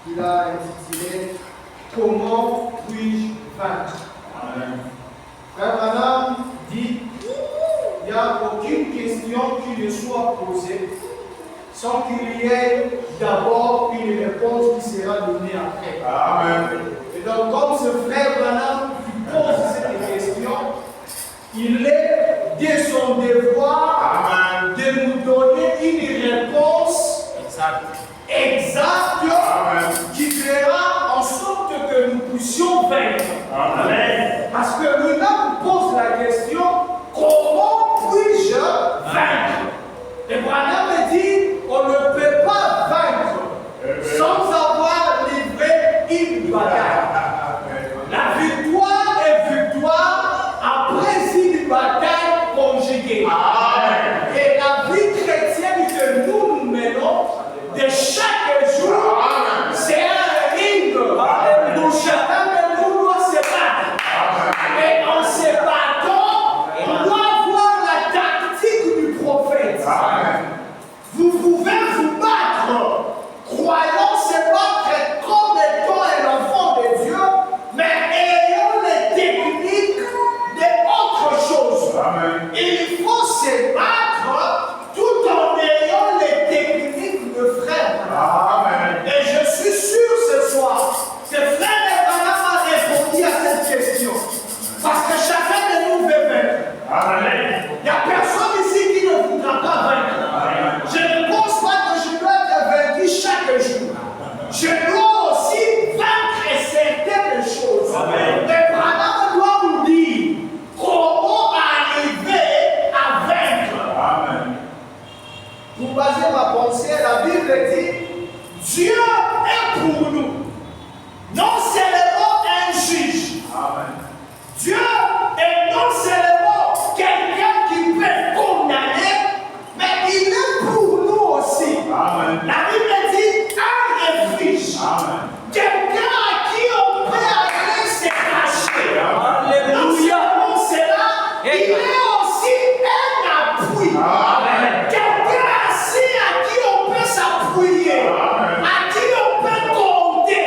qu'il a intitulé Comment puis-je vaincre? Frère Branham dit il n'y a aucune question qui ne soit posée sans qu'il y ait d'abord une réponse qui sera donnée après. Amen. Et donc, comme ce frère Branham qui pose cette question, il est de son devoir Amen. de nous donner une réponse exacte qui fera en sorte que nous puissions vaincre. Amen. Parce que lui-même pose la question comment puis-je vaincre? Et Branham dit on ne peut pas vaincre sans avoir livré une bataille. La victoire est victoire après une bataille conjuguée. Amen. Et la vie chrétienne que nous menons de chaque jour, c'est un ring où chacun de nous doit se battre. Et en se battant, on doit avoir la tactique du prophète. Vous pouvez vous battre, croyant se battre comme étant un enfant de Dieu, mais ayant les techniques d'autre chose. Il faut se battre tout en ayant les techniques de frère. Et je suis sûr ce soir que frère Branham a répondu à cette question. Parce que chacun de nous veut vaincre. Il n'y a personne ici qui ne voudra pas vaincre. Je ne pense pas que je dois être vaincu chaque jour. Je dois aussi vaincre certaines choses. Mais Branham doit nous dire comment arriver à vaincre. Pour baser ma pensée, la Bible dit Dieu est pour nous. Non seulement un juge. Dieu est non seulement quelqu'un qui peut condamner, mais il est pour nous aussi. La Bible dit un refuge. Quelqu'un à qui on peut aller se cacher. Non seulement cela, il est aussi un appui. Quelqu'un assis à qui on peut s'appuyer, à qui on peut compter.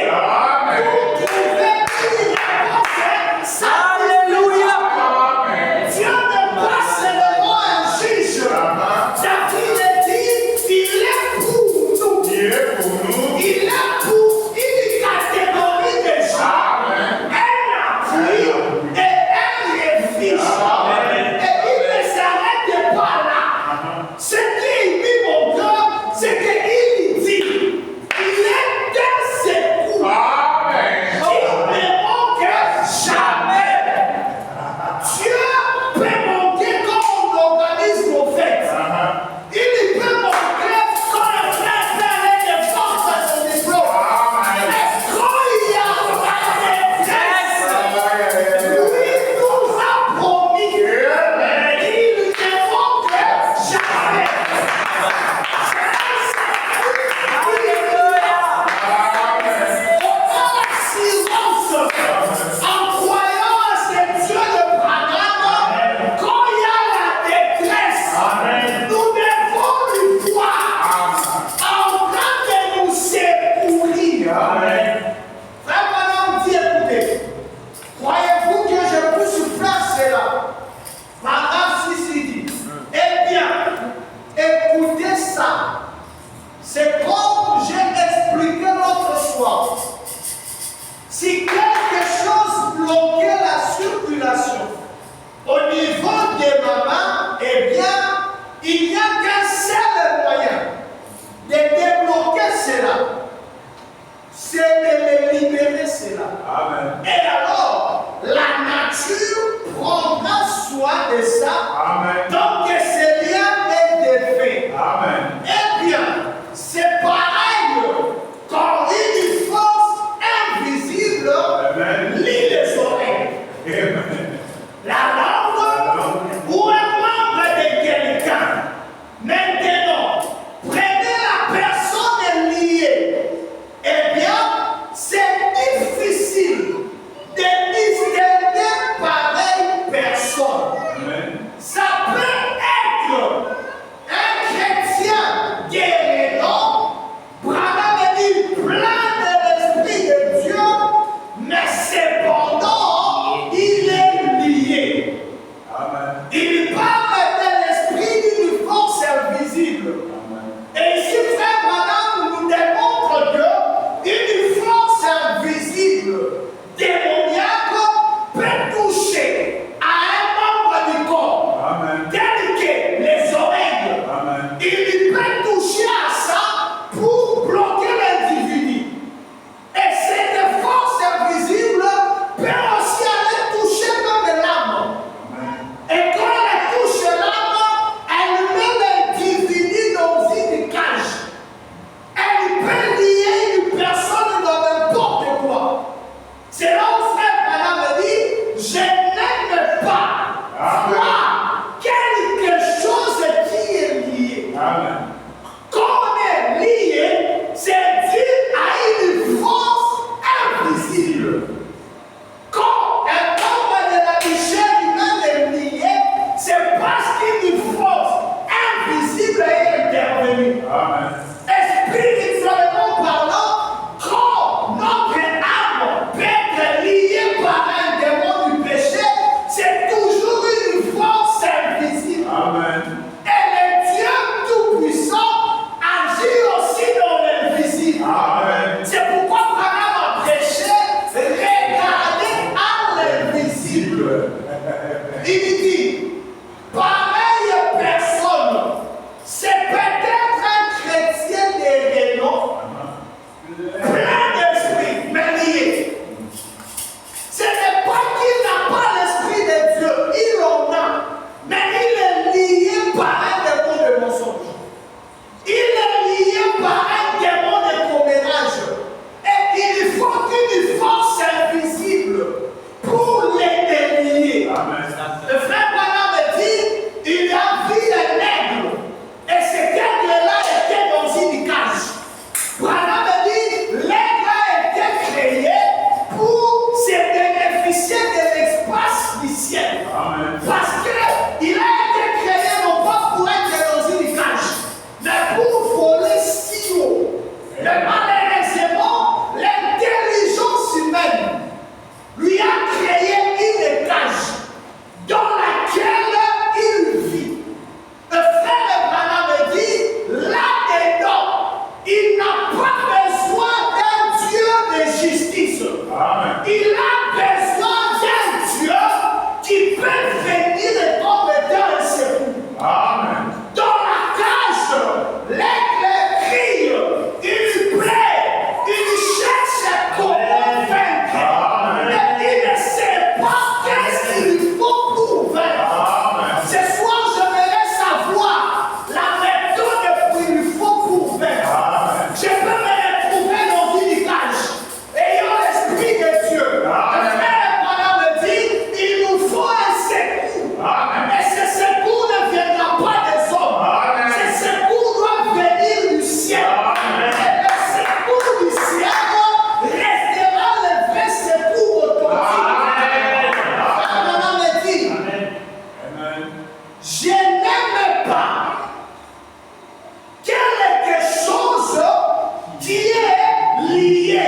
lié,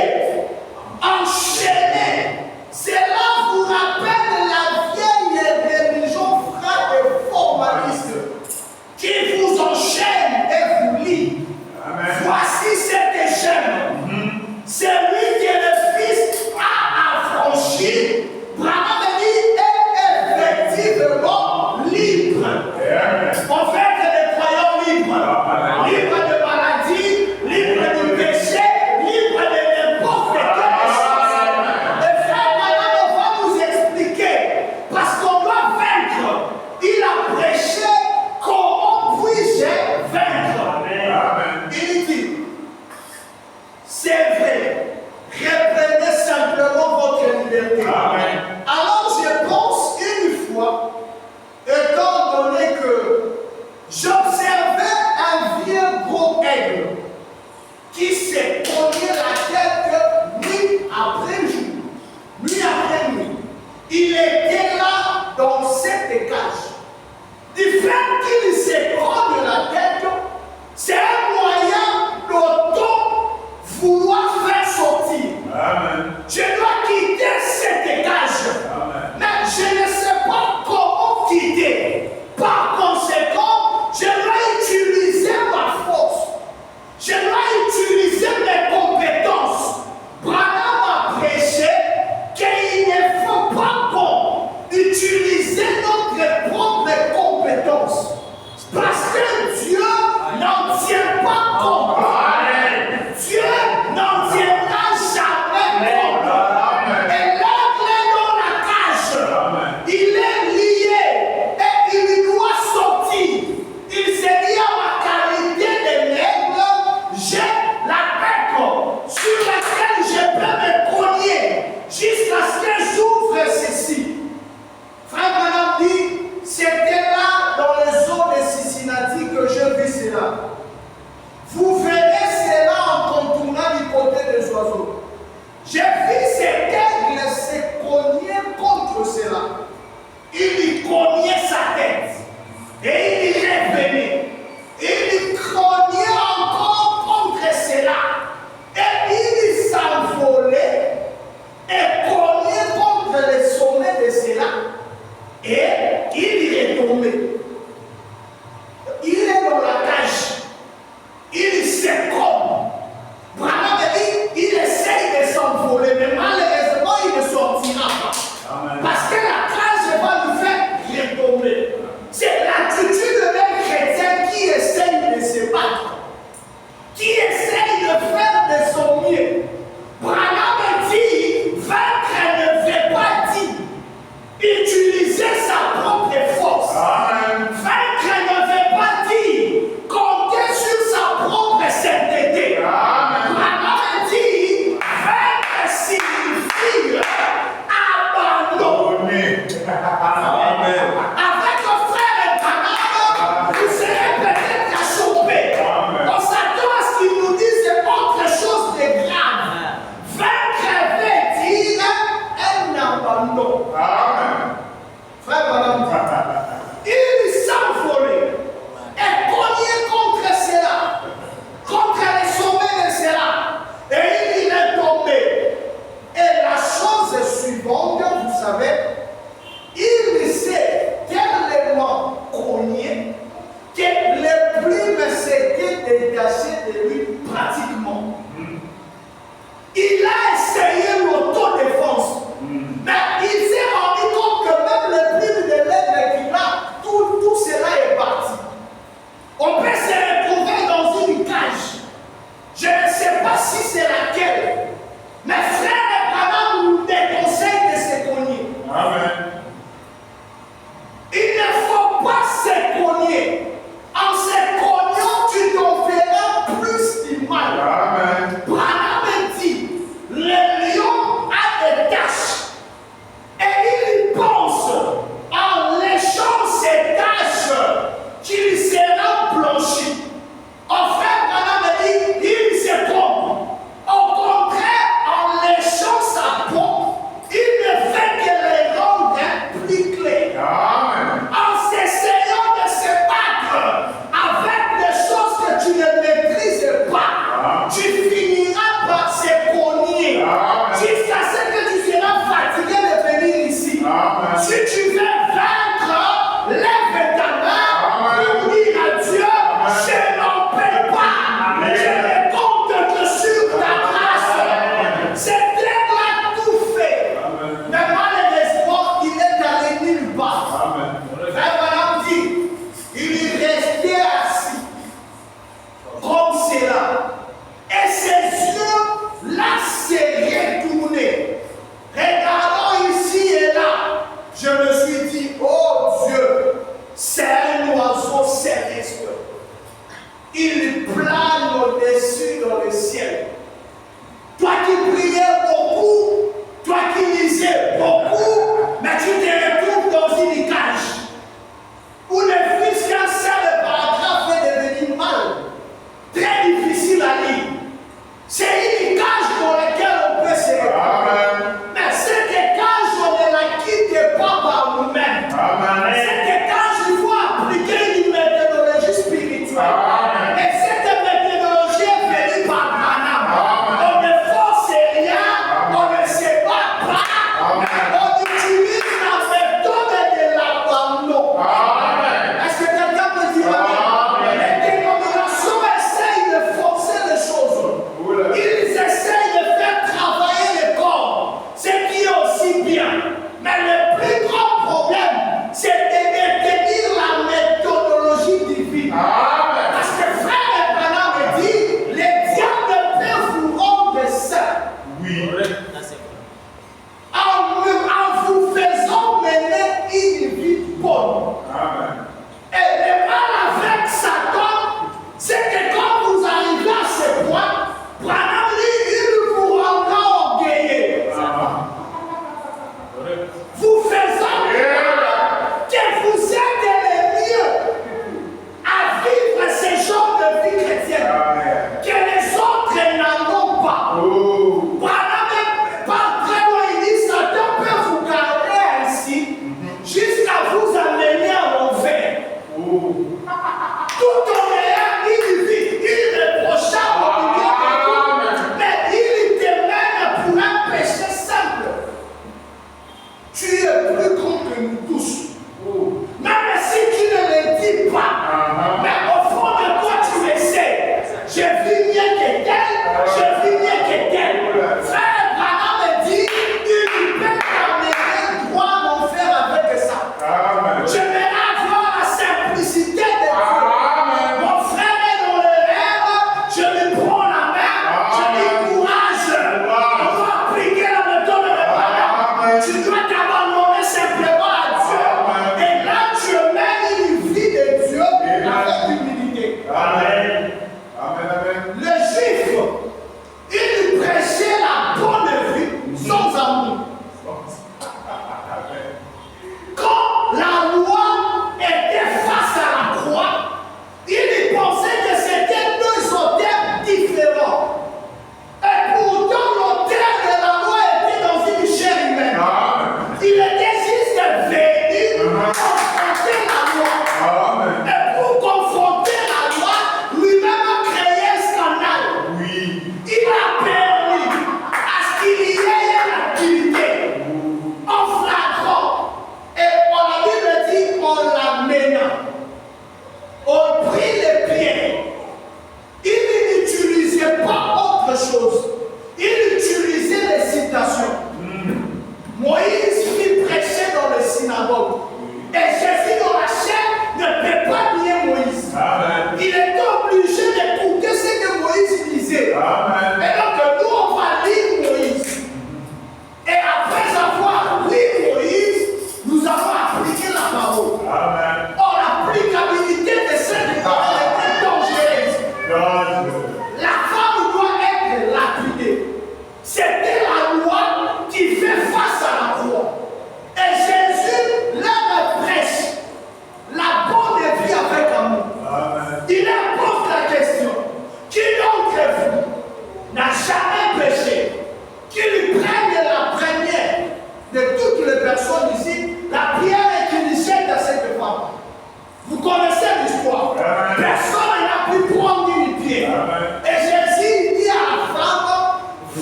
enchaîné. Cela vous rappelle la vieille religion frère et formaliste qui vous enchaîne et vous lie. Amen. Voici cet échelle. C'est lui qui est le Fils a affranchi. Branham dit est effectivement libre. Amen. On fait que des croyants libres. Amen. Libres de maladie, libres du péché, libres de n'importe quelle chose. Et frère Branham, on va nous expliquer. Parce qu'on doit vaincre. Il a prêché comment puis-je vaincre. Amen. Il dit, c'est vrai, reprenez simplement votre liberté. Amen. Alors je pense une fois, étant donné que j'observais un vieux gros aigle qui s'est cogné la tête nuit après jour, nuit après nuit. Il était là dans cette cage. Du fait qu'il s'est cogné la tête, c'est un moyen d'auto-vouloir faire sortir. Amen. Je dois quitter cette cage. Amen. Mais je ne sais pas comment quitter. Par conséquent, je dois utiliser ma force. Je dois utiliser mes compétences. Branham a prêché qu'il ne faut pas qu'on utilise notre propre compétence. Parce que Dieu n'en tient pas compte. Amen. Dieu n'en tiendra jamais compte. Amen. Et l'aigle est dans la cage. Amen. Il est lié et il doit sortir. Il s'est dit à ma qualité de l'aigle, j'ai la bec sur laquelle je peux me cogner jusqu'à ce que j'ouvre ceci. Frère Branham dit, c'était là dans les eaux de Cincinnati que je vis cela. Vous verrez cela en contournant du côté des oiseaux. J'ai vu cet aigle se cogner contre cela. Il lui cognait sa tête. Et il y revenait. Il lui cognait encore contre cela. Et il s'envolait et cognait contre le sommet de cela. Et il y est tombé. Il est dans la cage. Il s'écomme. Branham dit, il essaye de s'envoler, mais malheureusement, il ne sortira pas. Amen. Parce que la cage va lui faire retomber. C'est l'attitude d'un chrétien qui essaye de se battre, qui essaye de faire de son mieux. Branham dit, vaincre ne veut pas dire utiliser sa propre force. Amen. Vaincre ne veut pas dire compter sur sa propre sainteté. Amen. Branham dit, vaincre signifie abandon. Amen. Avec le frère Branham, vous serez peut-être achoppé. Amen. On s'attend à ce qu'il nous dise autre chose de grave. Vaincre veut dire un abandon. Amen. Frère Branham dit, il s'envolait et cognait contre cela, contre les sommets de cela, et il est tombé. Et la chose suivante, vous savez, il s'est tellement cogné que les plumes s'étaient dégagées de lui pratiquement. Il a essayé l'autodéfense, mais il s'est rendu compte que même les plumes de l'aigle qu'il a, tout cela est parti. On peut se retrouver dans une cage. Je ne sais pas si c'est laquelle, mais frère Branham nous déconseille de se cogner. Amen. Il ne faut pas se cogner. En se cognant, tu t'en feras plus du mal. Amen. Branham dit,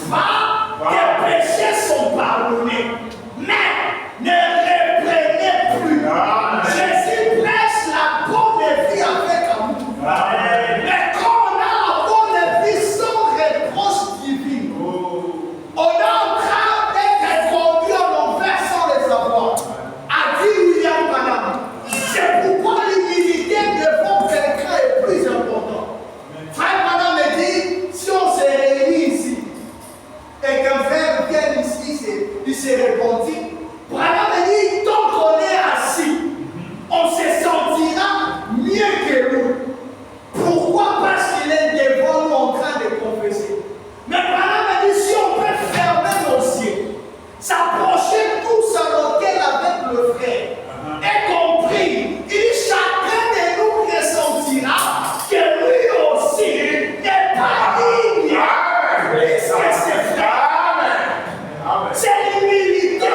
Va, tes péchés sont pardonnés. Mais ne reprenez plus. Jésus prêche la bonne vie avec amour. Mais quand on a la bonne vie sans reproche divine, on est en train d'être conduit en enfer sans les avoir. A dit William Branham. C'est pourquoi l'humilité devant quelqu'un est plus importante. Frère Branham me dit, si on se réunit ici, et qu'un frère vient ici, il se répondit. Branham me dit, tant qu'on est assis, on se sentira mieux que nous. Pourquoi? Parce qu'il est devant nous en train de confesser. Mais Branham me dit, si on peut fermer nos yeux, s'approcher tous à l'autel avec le frère, et compris, il dit, chacun de nous ressentira que lui aussi n'est pas digne. C'est l'humilité.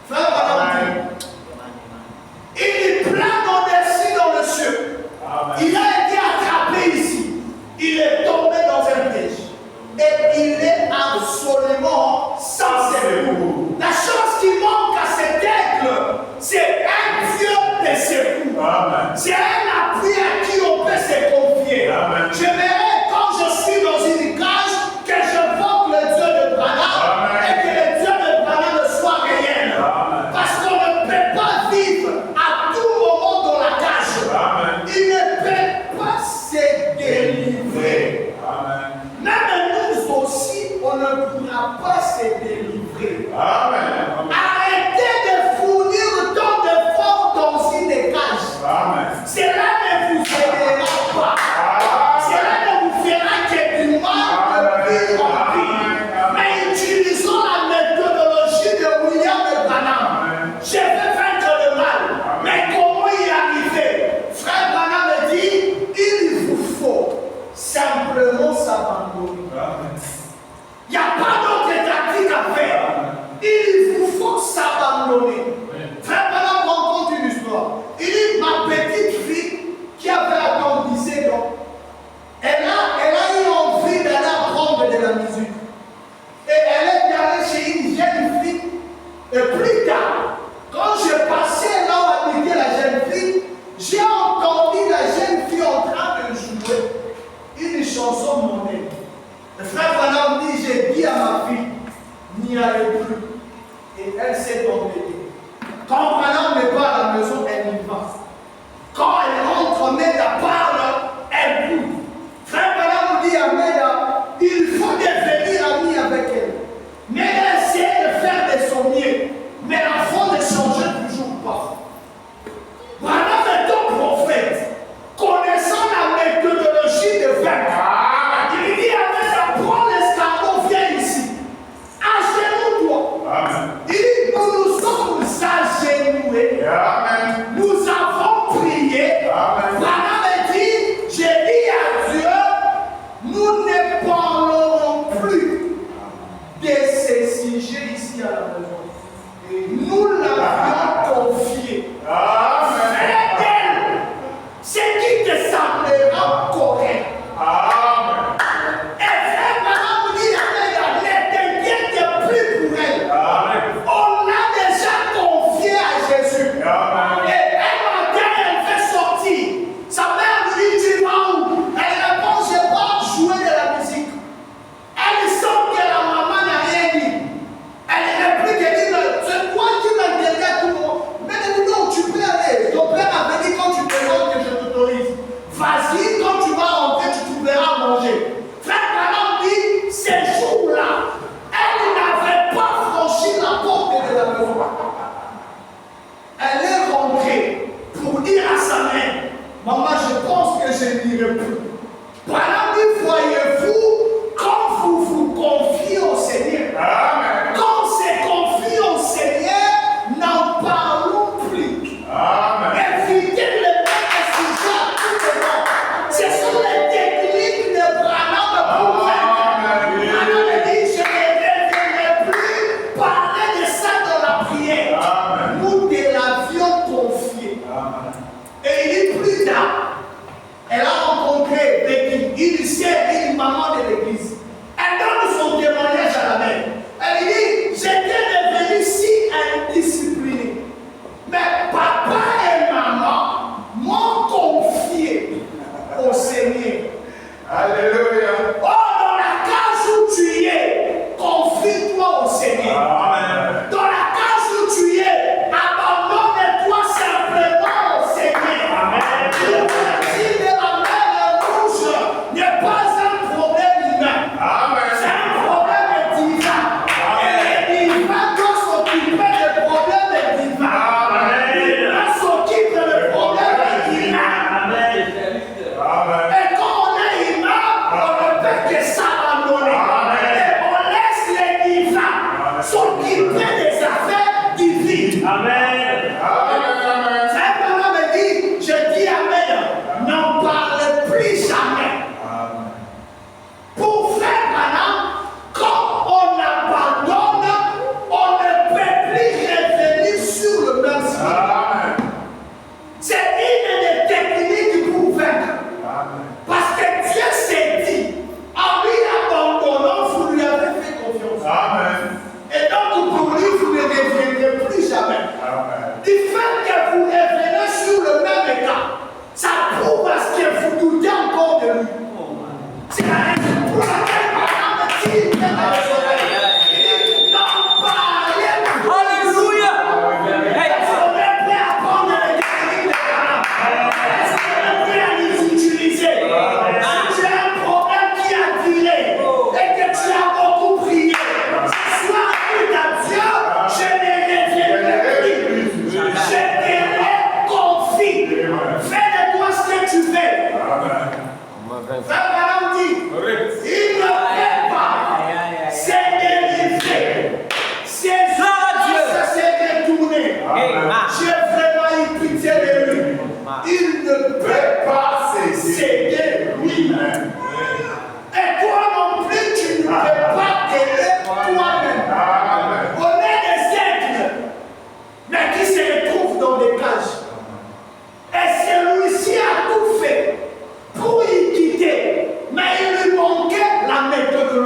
Frère Branham dit, il plane au-dessus dans le ciel. Il a été attrapé ici. Il est tombé dans un piège. Et il est absolument sans secours. La chose qui manque à cet aigle, c'est un Dieu de secours. C'est un appui à qui on peut se confier. J'aimerais, quand je suis dans une cage, que je vogue le Dieu de Branham et que le Dieu de Branham soit réel. Parce qu'on ne peut pas vivre à tout moment dans la cage. Il ne peut pas se délivrer. Même nous aussi, on ne pourra pas se délivrer. Arrêtez de fournir tant d'efforts dans une cage. Cela ne vous aidera pas. Cela ne vous fera que du mal de pire en pire. Mais utilisons la méthodologie de William Branham. Je vais vaincre le mal. Mais comment y arriver? Frère Branham me dit, il vous faut simplement s'abandonner. Il n'y a pas d'autre tactique à faire. Il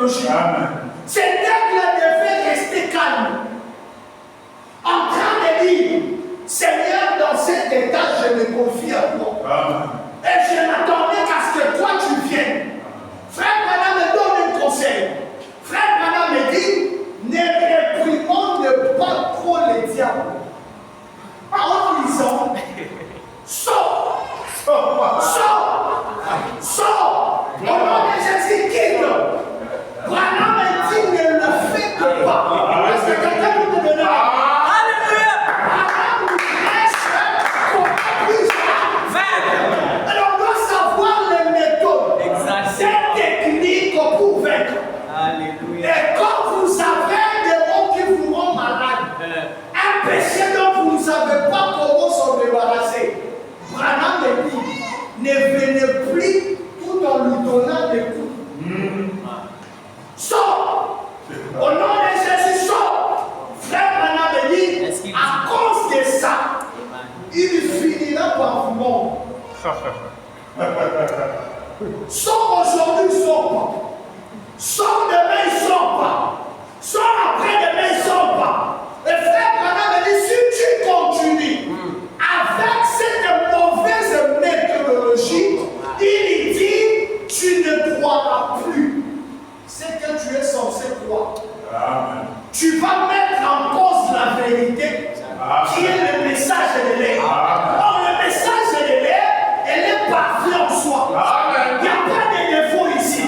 méthodologie. Cet aigle devait rester calme, en train de dire, Seigneur, dans cet état, je me confie à toi. Et je m'attendais à ce que toi tu viennes. Frère Branham me donne un conseil. Frère Branham me dit, ne réprimons pas trop les diables. En disant, sors, sors, sors, sors. Au nom de Jésus, quitte. Branham me dit, ne le faites pas. Parce que quelqu'un peut te donner Alléluia. Branham nous prêche comment puis-je vaincre. Alors on doit savoir les méthodes. Cette technique pour vaincre. Alléluia. Et quand vous avez des mots qui vous rendent malade, un péché dont vous ne savez pas comment s'en débarrasser, Branham me dit, ne venez plus tout en lui donnant des coups. Sors! Au nom de Jésus, sors! Frère Branham me dit, à cause de ça, il finira par vous mordre. Sors aujourd'hui, sors pas. Sors demain, il sort pas. Sors après-demain, il sort pas. Et frère Branham me dit, si tu continues avec cette mauvaise méthodologie, il dit, tu ne croiras plus ce que tu es censé croire. Tu vas mettre en cause la vérité qui est le message de l'air. Or, le message de l'air, elle est parfaite en soi. Il n'y a pas de défaut ici.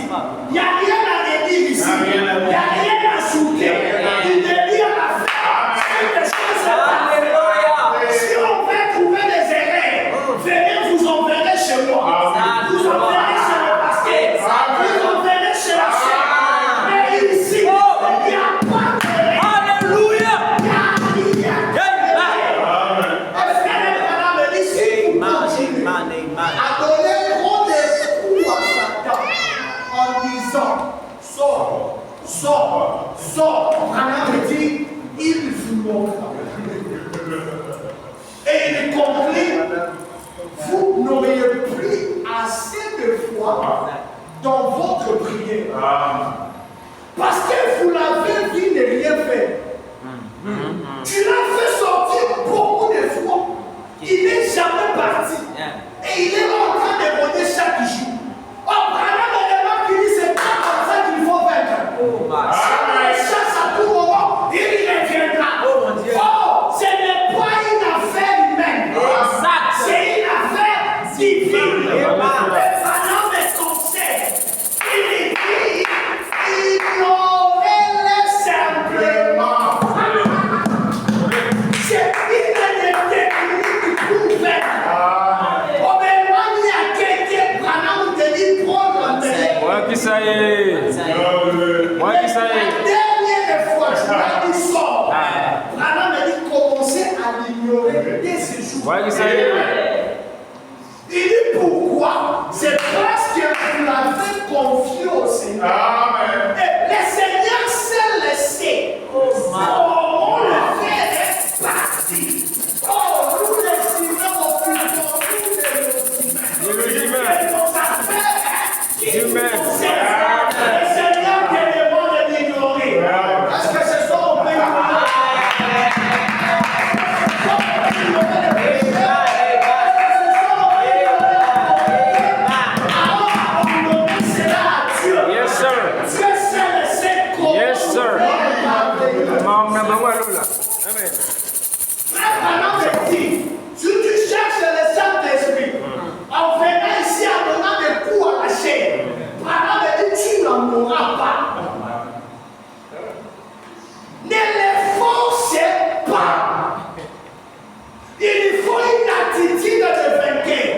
Il n'y a rien à redire ici. Il n'y a rien à ajouter. Il est bien à faire. C'est des choses parfaites. Si on veut trouver des erreurs, venez, vous enverrez chez moi. Vous enverrez chez le pasteur. Vous enverrez chez la sœur. Mais ici, il n'y a pas d'erreur. Alléluia. Il n'y a rien. À donner trop de coups à Satan en disant sors, sors, sors. Branham me dit, il vous montrera. Et il conclut, vous n'auriez plus assez de foi dans votre prière. Parce que vous l'avez vu ne rien faire. Tu l'as fait sortir beaucoup de fois. Il n'est jamais parti. Et il est en train de voter chaque jour. Oh, Branham me dit, c'est pas comme ça qu'il faut vaincre. Si on les chasse à tout moment, il reviendra. Oh, ce n'est pas une affaire humaine. C'est une affaire divine. Et Branham me conseille. Il dit, ignorez-les simplement. C'est une technique pour vaincre. Qui ça y est? Moi qui ça y est? La dernière fois, je l'ai dit sort. Branham m'a dit commencer à l'ignorer dès ce jour. Moi qui ça y est? Il dit pourquoi? C'est parce que vous l'avez confié au Seigneur. Amen. Et le Seigneur seul le sait. Oh, on le fait partie. Oh, nous les humains, on peut nous les humains. Et nos affaires, Amen. le Seigneur te demande d'ignorer. Est-ce que ce soir on peut ignorer? Yes, sir. Yes, sir. Amen. Si tu cherches le Saint-Esprit, en venant ici en donnant des coups à la chair, Branham me dit tu n'en auras pas. Ne les forcez pas. Il faut une attitude de vainqueur.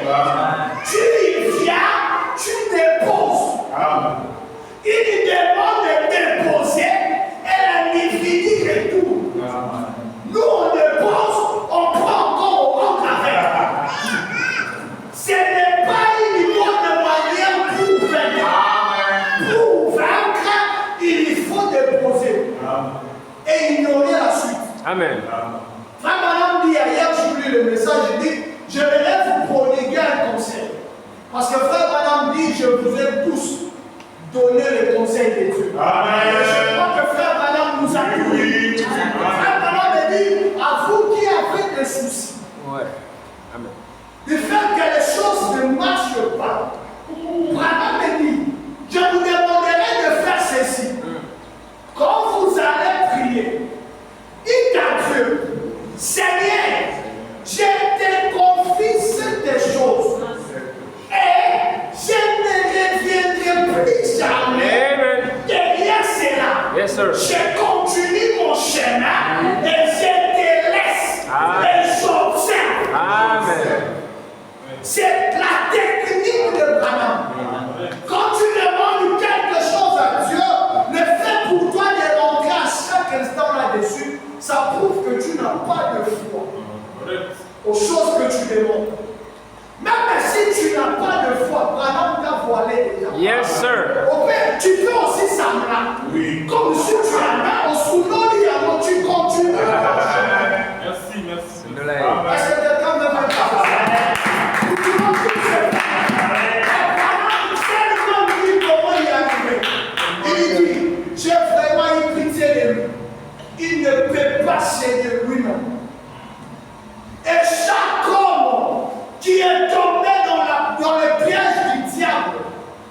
Tu y viens, tu déposes. Il demande de déposer et la finit retour. Nous on dépose, on prend encore au ventre avec. Ce n'est pas une bonne manière pour vaincre. Pour vaincre, il faut déposer. Et ignorer la suite. Amen. Frère Branham dit hier, j'ai lu le message, il dit, je vais vous prodiguer un conseil. Parce que Frère Branham dit, je vous aime tous. donner le conseil de Dieu. Amen. Je crois que Frère Branham nous a tout dit. Frère Branham me dit, à vous qui avez des soucis, Ouais. Amen. de faire que les choses ne marchent pas, Branham me dit, je vous demanderai de faire ceci. Quand vous allez prier, dites à Dieu, Seigneur, je te confie ces choses et je ne reviendrai plus jamais Amen. derrière cela. Yes, sir. Je continue mon chemin et je te laisse et j'observe. Amen. C'est la technique de Branham. Quand tu demandes quelque chose à Dieu, le fait pour toi de rentrer à chaque instant là-dessus, ça prouve que tu n'as pas de foi aux choses que tu demandes. Même si tu n'as pas de foi, Branham t'a voilé déjà. Yes, sir. Au pire, tu peux aussi sembler. Oui. Comme si tu as mal au sous-nom, tu continues. Merci, merci. Amen. Est-ce que quelqu'un me fait ça? Nous pouvons tous le faire. Branham tellement dit comment y arriver. Il dit, j'ai vraiment eu pitié de lui. Il ne peut pas s'aider lui-même. Et chaque homme qui est tombé dans le piège du diable,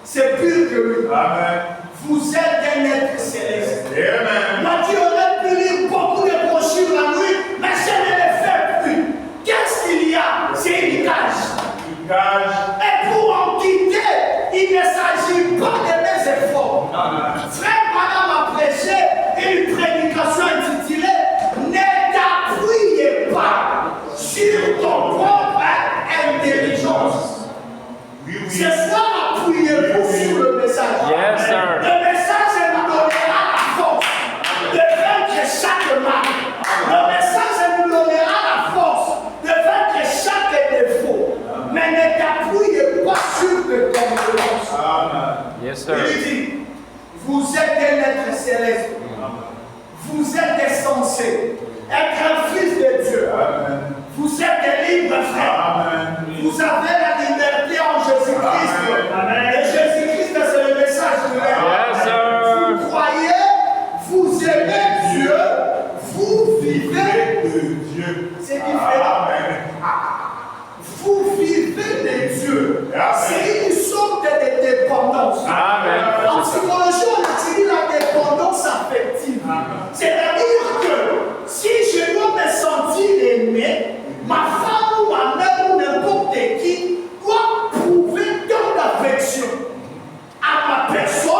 c'est pire que lui. Amen. Vous êtes un être céleste. Amen. Moi qui aurais pu lire beaucoup de brochures la nuit, mais je ne le fais plus. Qu'est-ce qu'il y a? C'est une cage. Et pour en quitter, il ne s'agit pas de mes efforts. Frère Branham a prêché une prédication intitulée Ne t'appuyez pas sur ton propre intelligence. Ce soir, appuyez-vous sur le message. Yes, sir. Le message nous donnera la force de vaincre chaque mal. Le message nous donnera la force de vaincre chaque défaut. Mais ne t'appuyez pas sur tes compétences. Yes, sir. Il dit, vous êtes un être céleste. Vous êtes censé être un fils de Dieu. Vous êtes libre, frère. Vous avez la liberté en Jésus-Christ. Et Jésus-Christ, c'est le message de Yes, sir. Vous croyez, vous aimez Dieu, vous vivez de Dieu. C'est différent. Vous vivez de Dieu. C'est une sorte de dépendance. Amen. En psychologie, on utilise la dépendance affective. C'est-à-dire que si je dois me sentir aimé, ma femme ou ma mère ou n'importe qui doit prouver tant d'affection à ma personne.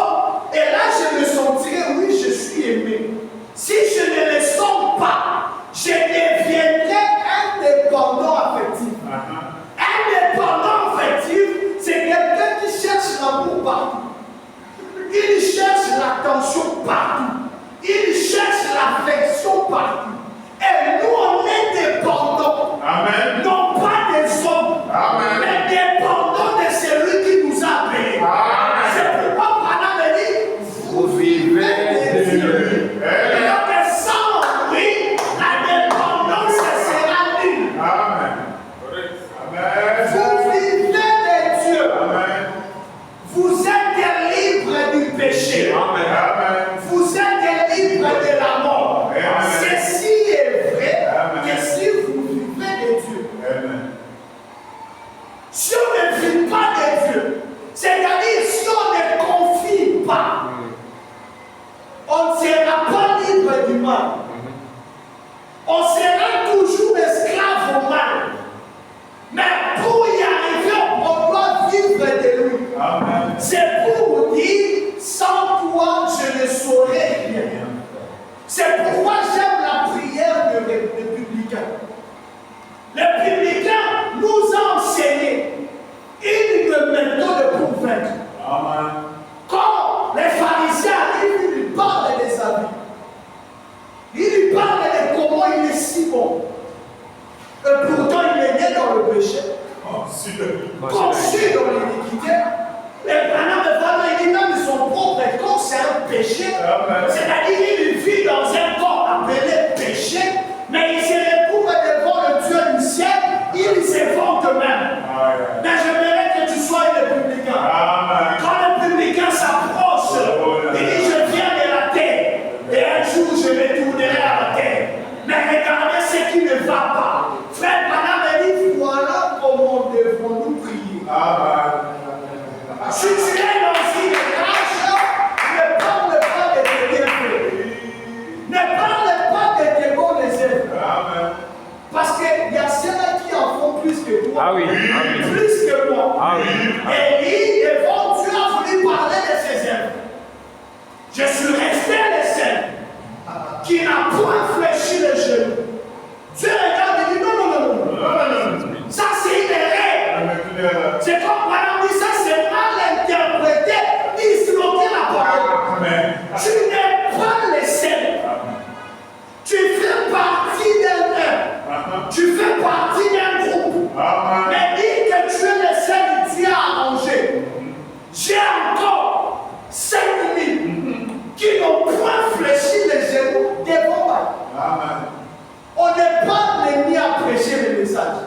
Et là, je me sentirai, oui, je suis aimé. Si je ne le sens pas, je deviendrai indépendant affectif. Indépendant affectif, c'est quelqu'un qui cherche l'amour partout. Il cherche l'attention partout. Il cherche l'affection partout. Et nous, on est dépendants. Amen. Non pas des hommes, Amen. mais dépendants de celui qui nous a appelés. C'est pourquoi Branham dit, vous vivez de Dieu. Et donc, sans lui, la dépendance sera nulle. Vous vivez de Dieu. Vous êtes libre du péché. Vous êtes libre de la mort. Ceci est vrai que si vous vivez de Dieu. Si on ne vit pas de Dieu, c'est-à-dire si on ne confie pas, on ne sera pas libre du mal. On sera toujours esclave au mal. Mais pour y arriver, on doit vivre de lui. C'est pour vous dire, sans toi, je ne saurais rien. C'est pourquoi j'aime la prière de républicain. Le publicain nous a enseigné une méthode pour vaincre. Quand les pharisiens arrivent, ils lui parlent des habits. Ils lui parlent de comment il est si bon. Et pourtant, il est né dans le péché. Conçu dans l'iniquité. Et Branham il dit même son propre corps, c'est un péché. C'est-à-dire qu'il vit dans un corps appelé péché, mais il se retrouve devant le Dieu du ciel, il se vante même. Mais j'aimerais que tu sois un républicain. Quand le publicain s'approche Je suis resté le seul qui n'a point fléchi les genoux. Dieu regarde et dit non, non, non, non. Ça c'est une erreur. C'est comme Madame dit, ça c'est mal interprété, disloqué la parole. Tu n'es pas le seul. Tu fais partie d'un tu fais partie d'un groupe. Mais dis que tu es le seul qui Dieu a arrangé. J'ai encore 5 000 qui n'ont point fléchi les genoux devant moi. Au départ, l'ennemi a prêché le message.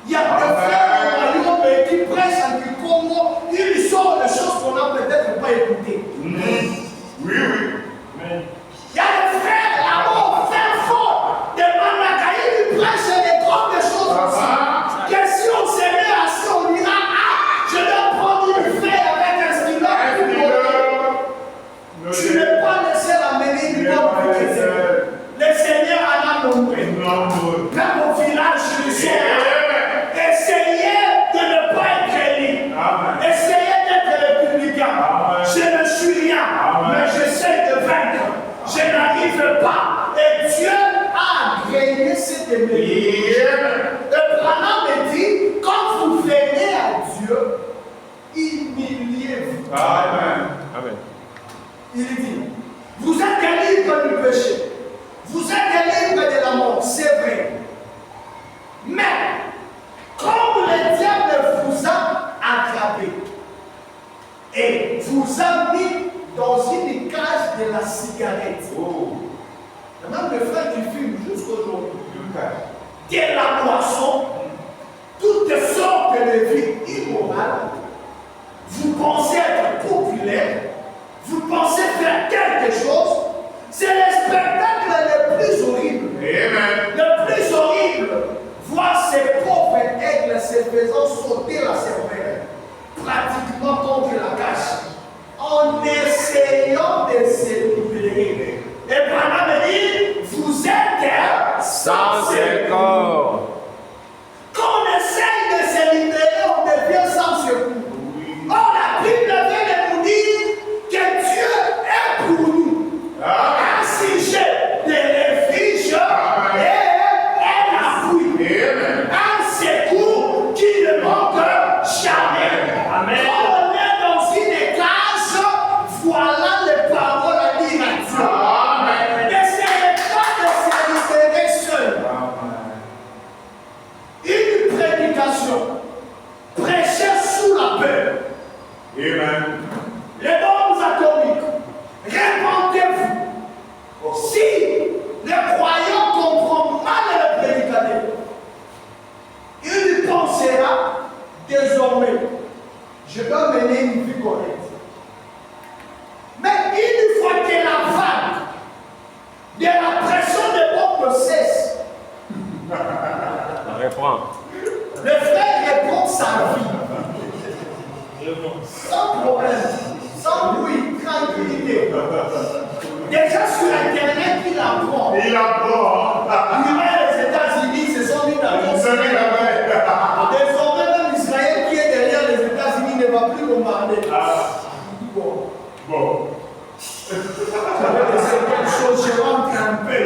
Il y a des frères au royaume qui prêchent en Congo, ils sortent des choses qu'on n'a peut-être pas écoutées. Oui. Il y a des frères là-bas, frères forts, des Manakaï, qui prêchent des grandes choses aussi. Que si on se met assis, on dira, ah, je dois prendre une feuille avec un stylo. Tu n'es pas le seul à mener du monde. Le Seigneur en a nombré. Même au village, je le sais. Essayez de ne pas être élu. Essayez d'être républicain. Je ne suis rien, mais j'essaie de vaincre. Je n'arrive pas. Et Dieu a agréé cette émission. Le Branham me dit, quand vous venez à Dieu, humiliez-vous. Amen. Il dit, vous êtes libre du péché. Vous êtes libre de la mort, c'est vrai. Mais, comme le diable vous a attrapé et vous a mis dans une cage de la cigarette, même le frère qui fume jusqu'aujourd'hui, de la boisson, toutes sortes de vies immorales, vous pensez être populaire, vous pensez faire quelque chose, c'est le spectacle le plus horrible. Le plus horrible, voir ces pauvres aigles se faisant sauter la cervelle, pratiquement contre la cage, en essayant de se libérer. Et Branham me dit, vous êtes sans secours. Quand on essaye de se libérer, on devient sans secours. Or, la Bible vient de nous dire que Dieu est pour nous. Un sujet de refuge et un appui. Un secours qui ne manque jamais. Amen. Quand on est dans une cage, voilà les paroles à dire à Dieu. N'essayez pas de se libérer seul. Une prédication prêchée sous la peur. Les bombes atomiques. Répentez-vous. Si le croyant comprend mal le prédicateur, il pensera désormais, je dois mener une vie correcte. Mais une fois que la vague de la pression des bombes cesse, le frère reprend sa vie. Sans problème, sans bruit, tranquillité. Déjà sur Internet, il apprend. Les États-Unis se sont mis d'accord. Désormais, même Israël qui est derrière les États-Unis ne va plus bombarder. Bon. Quelque chose, je rentre un peu.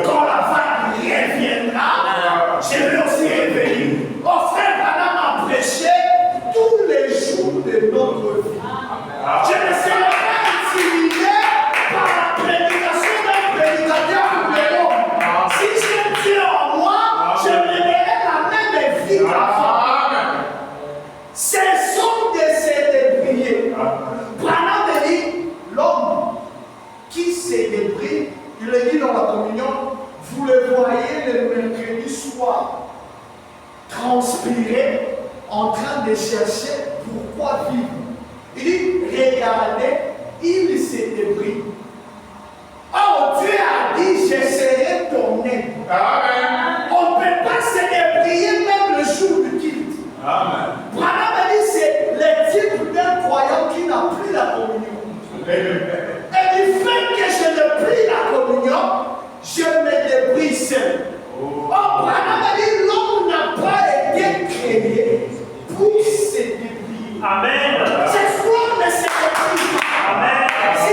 Quand la vague reviendra, je vais aussi revenir. Mon frère Branham a prêché tous les jours de notre vie. Je ne serai pas intimidé par la prédication d'un prédicateur pour le monde. Si j'ai Dieu en moi, je mènerai la même vie qu'avant. Cessons de se débriller. Branham dit, l'homme qui se débrouille, il le dit dans la communion, vous le voyez le mercredi soir, transpirer, en train de chercher pourquoi vivre. Il dit, regardez, il se débrouille. Oh, Dieu a dit, je serai ton aide. On ne peut pas se débrouiller même le jour du culte. Branham a dit, c'est le type d'un croyant qui n'a plus la communion. Et du fait que je n'ai plus la communion, je me débrouille seul. Oh, Branham a dit, l'homme n'a pas été créé pour se débrouiller. Amen. C'est soit ne se débrouille pas. Amen. Si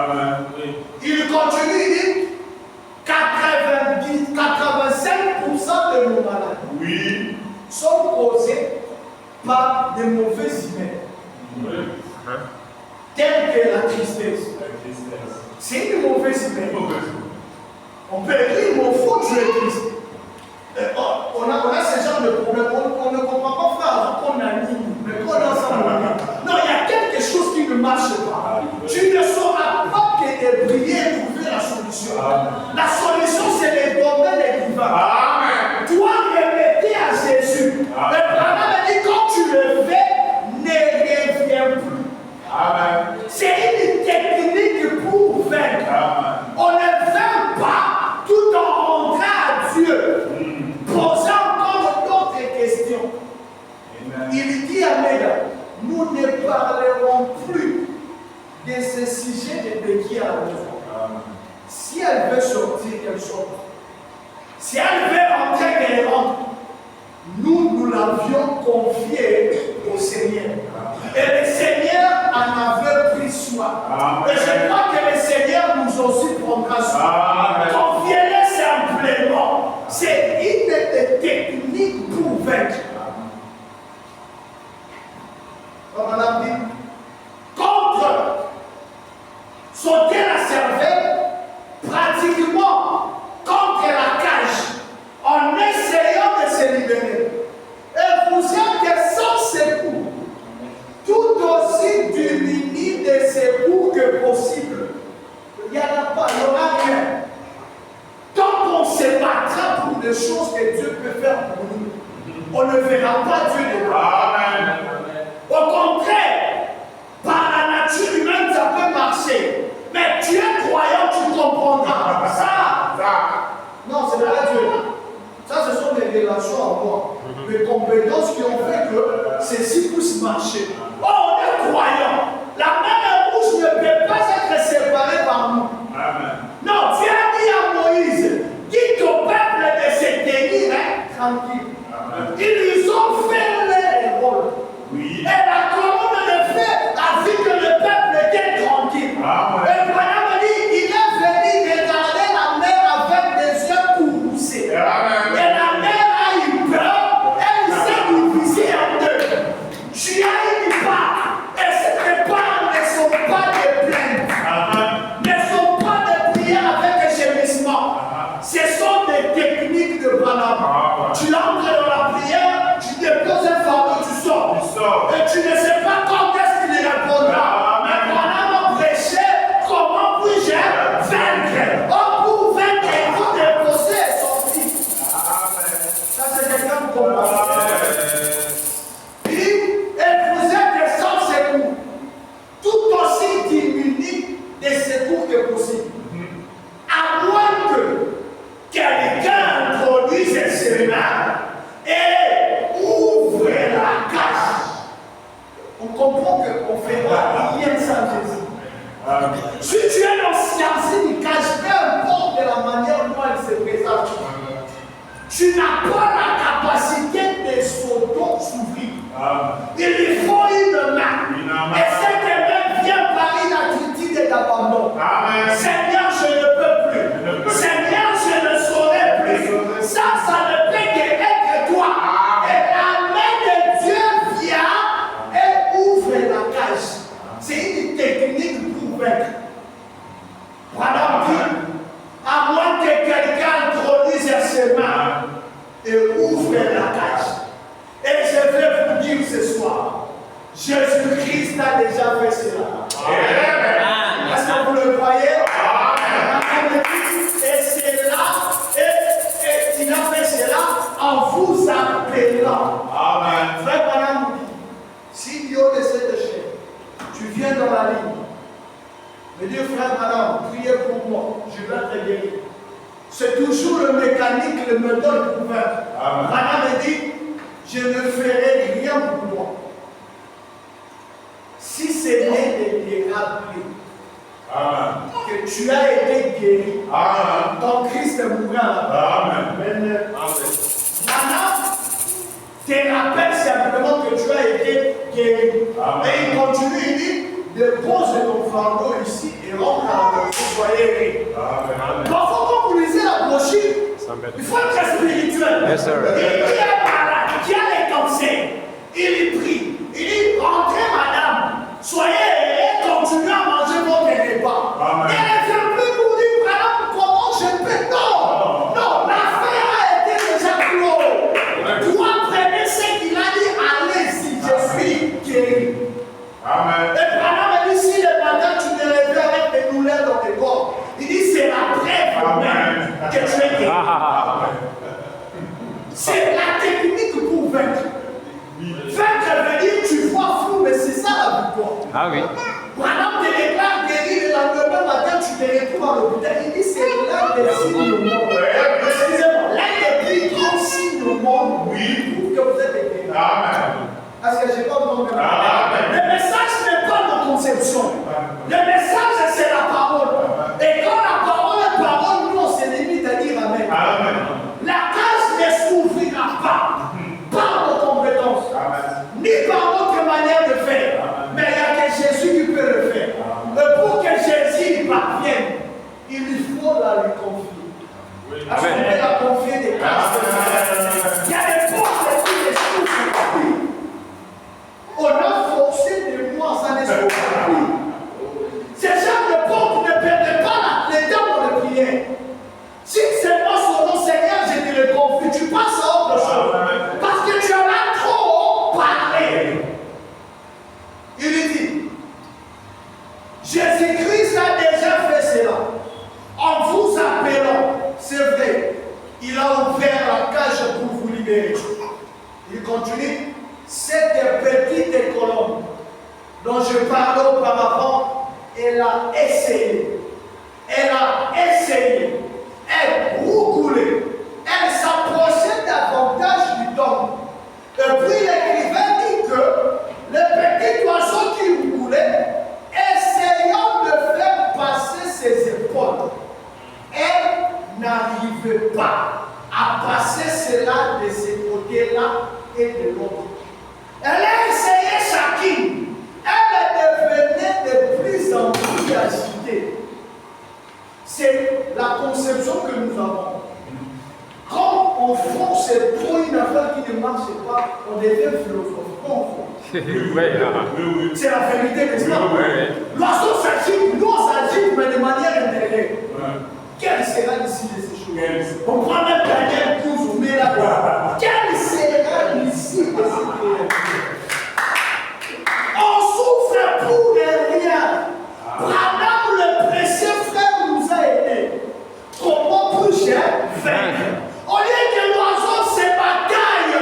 Amen. Il continue, il dit 85% de nos maladies sont causées par des mauvais humains. Telle que la tristesse. C'est une mauvaise humaine. On peut dire mon faux, tu es triste. On a ce genre de problème. On ne comprend pas faire qu'on anime, mais qu'on a ça. Non, il y a quelque chose qui ne marche pas. Tu ne sauras pas que de prier et trouver la solution. La solution, c'est les domaines divins. Toi, répéter à Jésus. Le Branham a dit quand tu le fais, ne reviens plus. C'est une technique pour vaincre. On ne vainc pas tout en rentrant à Dieu. Posant encore d'autres questions. Il dit à Méda, nous ne parlerons plus de ce sujet de béquilles à l'enfant. Si elle veut sortir, qu'elle sorte. Si elle veut rentrer, qu'elle rentre. Nous l'avions confié au Seigneur. Et le Seigneur en avait pris soin. Et je crois que le Seigneur nous aussi prendra soin. Confiez-le simplement. C'est une des techniques pour vaincre. Comme on a dit, contre sauter la cervelle, pratiquement contre la cage, en essayant de se libérer. Et vous êtes sans secours, tout aussi diminué de secours que possible. Il n'y en a pas, il n'y en a rien. Tant qu'on se battra pour des choses que Dieu peut faire pour nous, on ne verra pas Dieu de nous. Au contraire, par la nature humaine, ça peut marcher. Mais tu es croyant, tu comprendras. Ça, non, c'est pas Dieu. Ça, ce sont des relations à moi. Des compétences qui ont fait que ceci puisse marcher. Oh, on est croyant. La main rouge ne peut pas être séparée par nous. Non, tu as dit à Moïse, dites au peuple de se tenir tranquille. Ils ont fait leur rôle. Et la colonne de feu a vu que le peuple était tranquille. Et Branham dit, il est venu regarder la mer avec des yeux courroucés. Et la mer a eu peur, elle s'est divisée en deux. Tu as une part, et cette part ne sont pas des plaintes, ne sont pas des prières avec un gémissement. Ce sont des techniques de Branham. Tu entres dans la prière, tu déposes un fardeau, tu sors. Et tu ne sais pas quand est-ce qu'il répondra. Mais Branham a prêché comment puis-je vaincre. Oh, pour vaincre, il faut déposer son fils. Ça, c'est quelqu'un qui comprend. Et vous êtes sans secours, tout aussi diminué des secours que possible. À moins que quelqu'un introduise un séminaire et ouvre la cage. On comprend qu'on ne fait pas rien sans Jésus. Si tu es dans une cage, peu importe de la manière dont elle se présente, tu n'as pas la capacité de s'auto-s'ouvrir. Il lui faut une main. Et cette main vient par une attitude d'abandon. Seigneur, je ne peux plus. Seigneur, je ne saurais plus. Ça ne peut qu'être toi. Et la main de Dieu vient et ouvre la cage. C'est une technique pour vaincre. Branham dit, à moins que quelqu'un introduise ses mains et ouvre la cage. Et je vais vous dire ce soir, Jésus-Christ a déjà fait cela. Est-ce que vous le croyez? Et c'est là, et il a fait cela en vous appelant. Frère Branham vous dit, si Dieu essaie de chercher, tu viens dans la ligne. Me dit, frère Branham, priez pour moi, je vais te guérir. C'est toujours le mécanique, le méthode pour vaincre. Branham me dit, je ne ferai rien pour moi. Si ce n'est de te rappeler que tu as été guéri, ton Christ est mourant. Branham te rappelle simplement que tu as été guéri. Et il continue, il dit, dépose ton fardeau ici et rentre à la guéri. Parfois, quand vous lisez la brochure, il faut être spirituel. Yes, sir. Il qui est malade, qui a les cancers, il prie. Il dit, entrez madame, soyez et continuez à manger votre repas. Et elle vient plus pour dire, madame, comment je peux? Non, non, l'affaire a été déjà close. Toi, prenez ce qu'il a dit, allez-y, je suis guéri. Amen. Et madame, elle dit, si le matin tu te réveilles avec des douleurs dans tes corps, il dit, c'est la preuve même que tu es guéri. C'est la technique pour vaincre. Vaincre veut dire tu vois flou, mais c'est ça la victoire. Ah oui. Madame te déclare guéri, le lendemain matin tu te retrouves à l'hôpital. Il dit c'est l'un des signes au monde. Excusez-moi, l'un des plus grands signes au monde, oui, pour que vous êtes guéri. Amen. Parce que je n'ai pas besoin de le message n'est pas de conception. Le message c'est la parole. Et quand la parole est parole, nous on se limite à dire Amen. Amen. La case ne s'ouvrira pas par nos compétences, ni par notre manière de faire. Mais il n'y a que Jésus qui peut le faire. Et pour que Jésus parvienne, il lui faut la lui confier. Parce qu'on peut la confier des cases. Il y a des portes qui ne s'ouvrent pas. On a forcé des mois, ça ne s'ouvre pas. Ces gens de portes ne permettent pas les temps de prière. Si c'est pas son nom, Seigneur, je te le confie, tu passes à autre chose. Parce que tu en as trop parlé. Il lui dit, Jésus-Christ a déjà fait cela. En vous appelant, c'est vrai, il a ouvert la cage pour vous libérer. Il continue, cette petite colombe dont je parlais auparavant, elle a essayé. Elle a essayé. Elle roucoulait, elle s'approchait davantage du dôme. Et puis l'écrivain dit que le petit oiseau qui roucoulait, essayant de faire passer ses épaules, elle n'arrivait pas à passer cela de ce côté-là et de l'autre. Elle a essayé chacune. Elle devenait de plus en plus agitée. C'est la conception que nous avons. Quand on force trop une affaire qui ne marche pas, on devient philosophe. C'est la vérité de cela. Lorsqu'on s'agite, nous on s'agite, mais de manière intérieure. Quelle sera l'issue de ces choses? On prend même Daniel 12, on met là. Quelle sera l'issue de ces choses? On souffre pour rien. Branham, le précieux frère, nous a aidés. Comment puis-je vaincre? Au lieu que l'oiseau se bataille,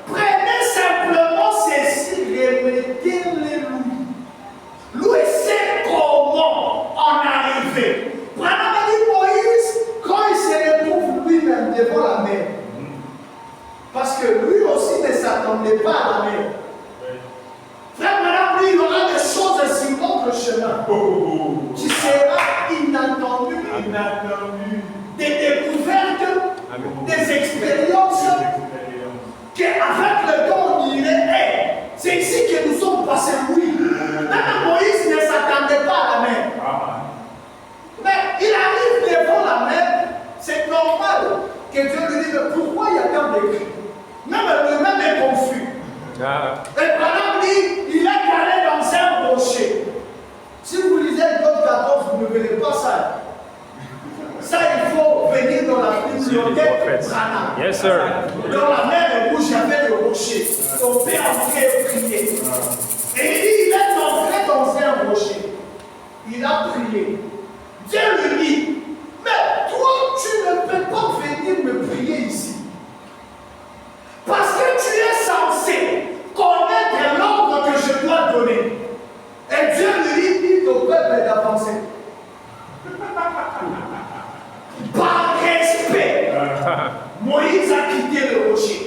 prenez simplement ceci, remettez-les lui. Lui sait comment en arriver. Branham a dit Moïse, quand il se retrouve lui-même devant la mer, parce que lui aussi ne s'attendait pas à la mer. Frère, madame, il y aura des choses sur notre chemin qui sera inattendu, des découvertes, des expériences qu'avec le temps on dirait, hey, c'est ici que nous sommes passés, oui. Même Moïse ne s'attendait pas à la mer. Mais il arrive devant la mer, c'est normal que Dieu lui dise, mais pourquoi il y a tant de cris? Même lui-même est confus. Et Branham dit, il est allé dans un rocher. Si vous lisez Exode 14, vous ne verrez pas ça. Ça, il faut venir dans la bibliothèque Branham. Yes, sir. Dans la mer rouge, il y avait le rocher. On peut entrer et prier. Et il dit, il est entré dans un rocher. Il a prié. Dieu lui dit, mais toi, tu ne peux pas venir me prier ici. Parce que tu es censé connaître l'ordre que je dois donner. Et Dieu lui dit au peuple d'avancer. Par respect, Moïse a quitté le rocher.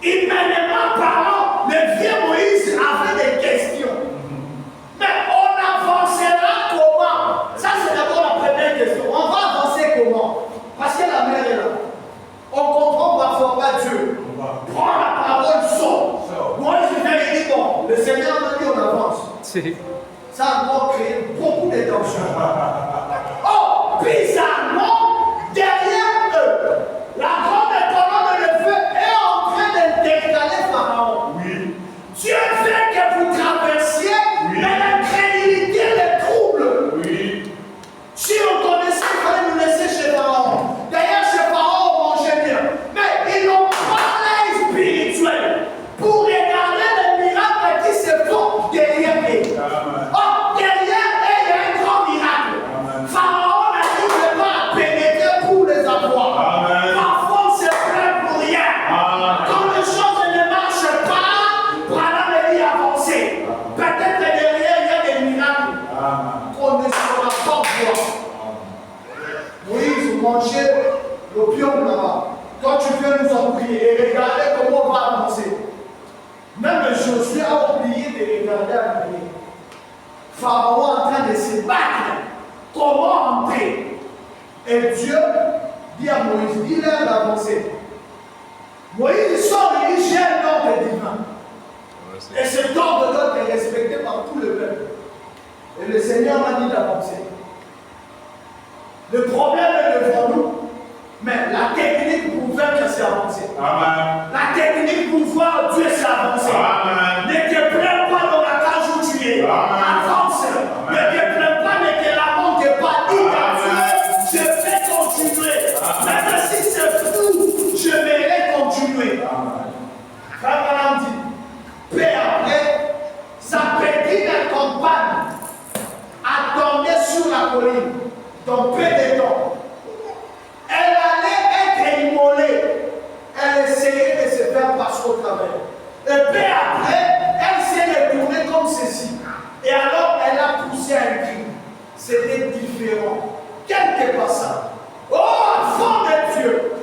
Humainement parlant, le vieux Moïse avait des questions. Mais on avancera comment? Ça, c'est d'abord la première question. On va avancer comment? Parce que la mer est là. On comprend parfois pas Dieu. Prends la parole, sort. Moi, je viens et dis, bon, le Seigneur m'a dit, on avance. Ça a encore créé beaucoup de tensions. manger l'opium là-bas. Quand tu viens nous en prier et regarder comment on va avancer. Même Josué a oublié de regarder à prier. Pharaon en train de se battre. Comment entrer? Et Dieu dit à Moïse, dis-leur d'avancer. Moïse sort et dit, j'ai un ordre divin. Et cet ordre doit être respecté par tout le peuple. Et le Seigneur m'a dit d'avancer. Le problème est devant nous. Mais la technique pour vaincre, c'est avancer. Amen. La technique pour voir Dieu, c'est avancer. Amen. Ne te plains pas dans la cage où tu es. Avance. Ne te plains pas, ne te lamente pas. Dis à Dieu, je vais continuer. Même si c'est fou, je vais continuer. Frère dit, peu après, sa petite compagne attendait sur la colline dans peu de temps. Elle allait être immolée. Elle essayait de se faire passer au travers. Et peu après, elle s'est retournée comme ceci. Et alors, elle a poussé un cri. C'était différent. Quelque passage. Oh, enfant de Dieu!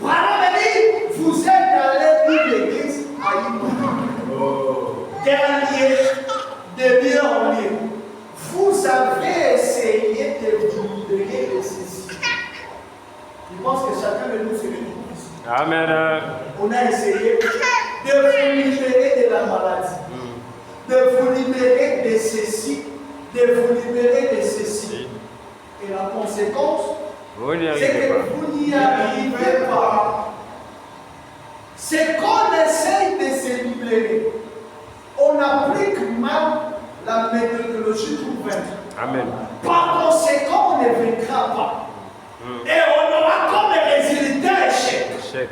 Branham a dit, vous êtes allé une église à Ibouna. Dernier, de lieu en lieu. Vous avez essayé de vous libérer de ceci. Je pense que chacun de nous se retrouve ici. Amen. On a essayé de vous libérer de la maladie, de vous libérer de ceci, de vous libérer de ceci. Et la conséquence, c'est que vous n'y arrivez pas. C'est qu'on essaye de se libérer. On applique mal la méthodologie pour vaincre. Amen. Par conséquent, on ne vaincra pas. Et on aura comme résultat l'échec.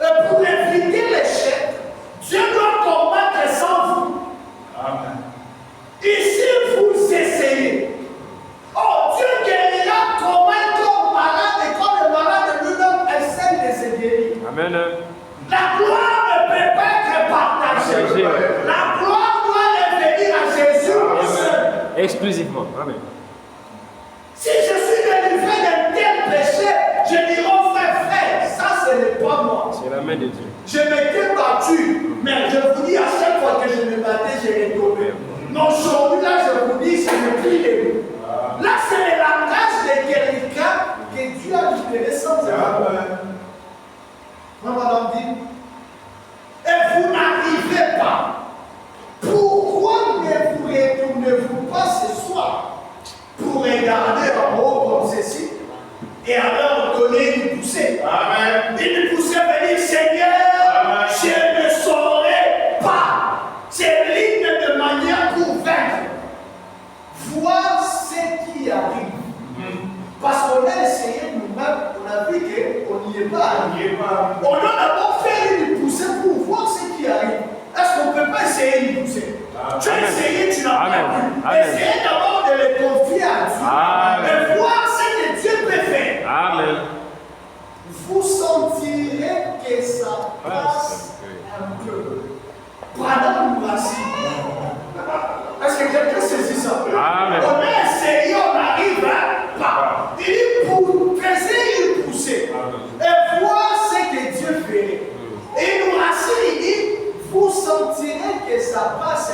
Et pour éviter l'échec, Dieu doit combattre sans vous. Amen. Ici, vous essayez. Oh, Dieu guérira comme un corps malade et quand le malade lui-même essaie de se guérir. Amen. La gloire ne peut pas être partagée. La gloire doit revenir à Jésus seul. Exclusivement. Amen. Si je suis délivré d'un tel péché, je dirai au frère, ça ce n'est pas moi. C'est la main de Dieu. Je m'étais battu, mais je vous dis à chaque fois que je me battais, j'ai retombé. Mais aujourd'hui, là, je vous dis, je ne prie les. Là, c'est le langage de quelqu'un que Dieu a libéré sans effort. Madame dit, et vous n'arrivez pas. Pourquoi ne vous retournez-vous pas ce soir pour regarder en haut comme ceci et alors donner une poussée? Amen. Une poussée veut dire, Seigneur, je ne saurais pas. C'est l'hymne de manière pour vaincre. Voir ce qui arrive. Parce qu'on a essayé nous-mêmes, on a vu qu'on n'y est pas arrivé. On a d'abord fait une poussée pour voir ce qui arrive. Est-ce qu'on ne peut pas essayer une poussée? Tu as essayé, tu n'as pas pu. Essayez d'abord de le confier à Dieu. Et voir ce que Dieu peut faire. Amen. Vous sentirez que ça passe un peu. Pendant nous assis. Est-ce que quelqu'un saisit ça? Amen. On a essayé, on n'arrive pas. Il dit pour faire une poussée et voir ce que Dieu fait. Et il nous rassure, il dit, vous sentirez que ça passe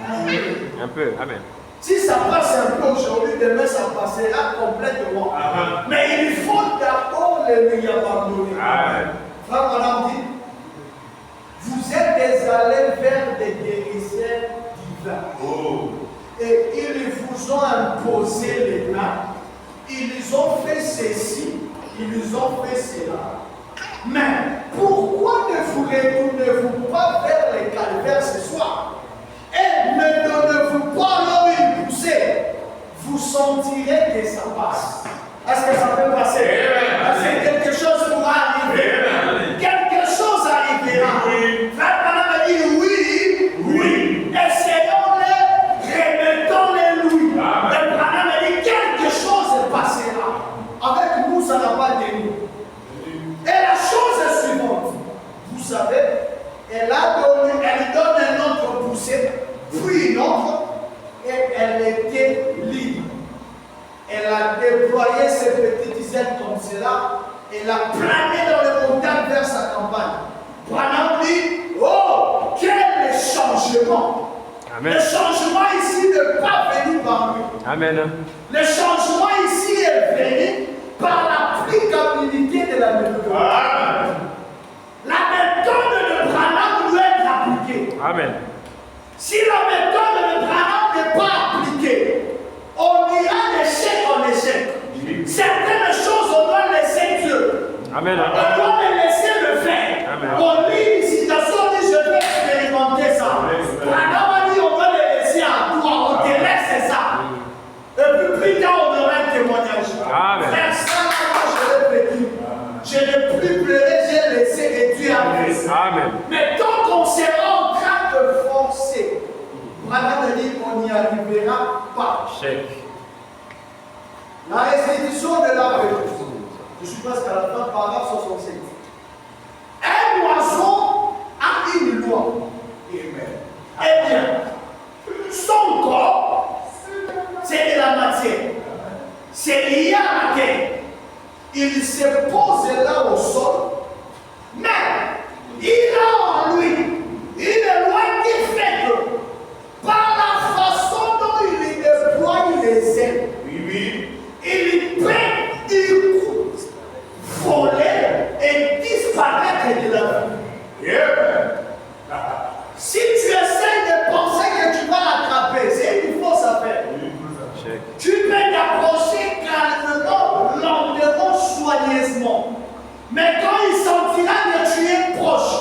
un peu. Un peu. Amen. Si ça passe un peu aujourd'hui, demain ça passera complètement. Mais il faut d'abord le lui abandonner. Frère Madame dit, vous êtes allés vers des guérisseurs divins. Et ils vous ont imposé les mains. Ils ont fait ceci, ils ont fait cela. Mais pourquoi ne vous retournez-vous pas vers les calvaires ce soir? Et ne donnez-vous pas alors une poussée? Vous sentirez que ça passe. Est-ce que ça peut passer? Est-ce que quelque chose pourra arriver? Quelque chose arrivera. Frère Madame a dit oui, oui. Essayons-le, remettons-le lui. Et Madame a dit quelque chose passera. Avec nous, ça n'a pas tenu. Et la chose est suivante. Vous savez, elle donne un autre poussée, puis une autre, et elle était libre. Elle a déployé ses petites ailes comme cela là, elle a plané dans les montagnes vers sa campagne. Branham dit, oh, quel changement! Amen. Le changement ici n'est pas venu par lui. Amen. Le changement ici est venu par l'applicabilité de la méthode. La méthode de Branham doit être appliquée. Amen. Si la méthode de Branham n'est pas appliquée, on ira d'échec en échec. Certaines choses, on doit laisser Dieu. Amen. On doit les laisser le faire. Amen. On lit une citation, on dit je vais expérimenter ça. Branham a dit on doit les laisser à toi, on te laisse ça. Et puis plus tard, on aura un témoignage. Amen. Frère, ça, moi, je l'ai vécu. Je n'ai plus pleuré, j'ai laissé et Dieu a fait. Amen. Mais tant qu'on sera en train de forcer, Branham dit on n'y arrivera pas. Chèque. La restitution de la vérité. Je suis presque à la fin, paragraphe 67. Un oiseau a une loi. Amen. Eh bien, son corps, c'est de la matière. C'est lié à la terre. Il se pose là au sol. Mais il a en lui une loi qui fait que par la façon dont il déploie les ailes, il peut voler et disparaître de la vie. Si tu essaies de penser que tu vas l'attraper, c'est une fausse affaire. Tu peux t'approcher calmement, lentement, soigneusement. Mais quand il sentira que tu es proche,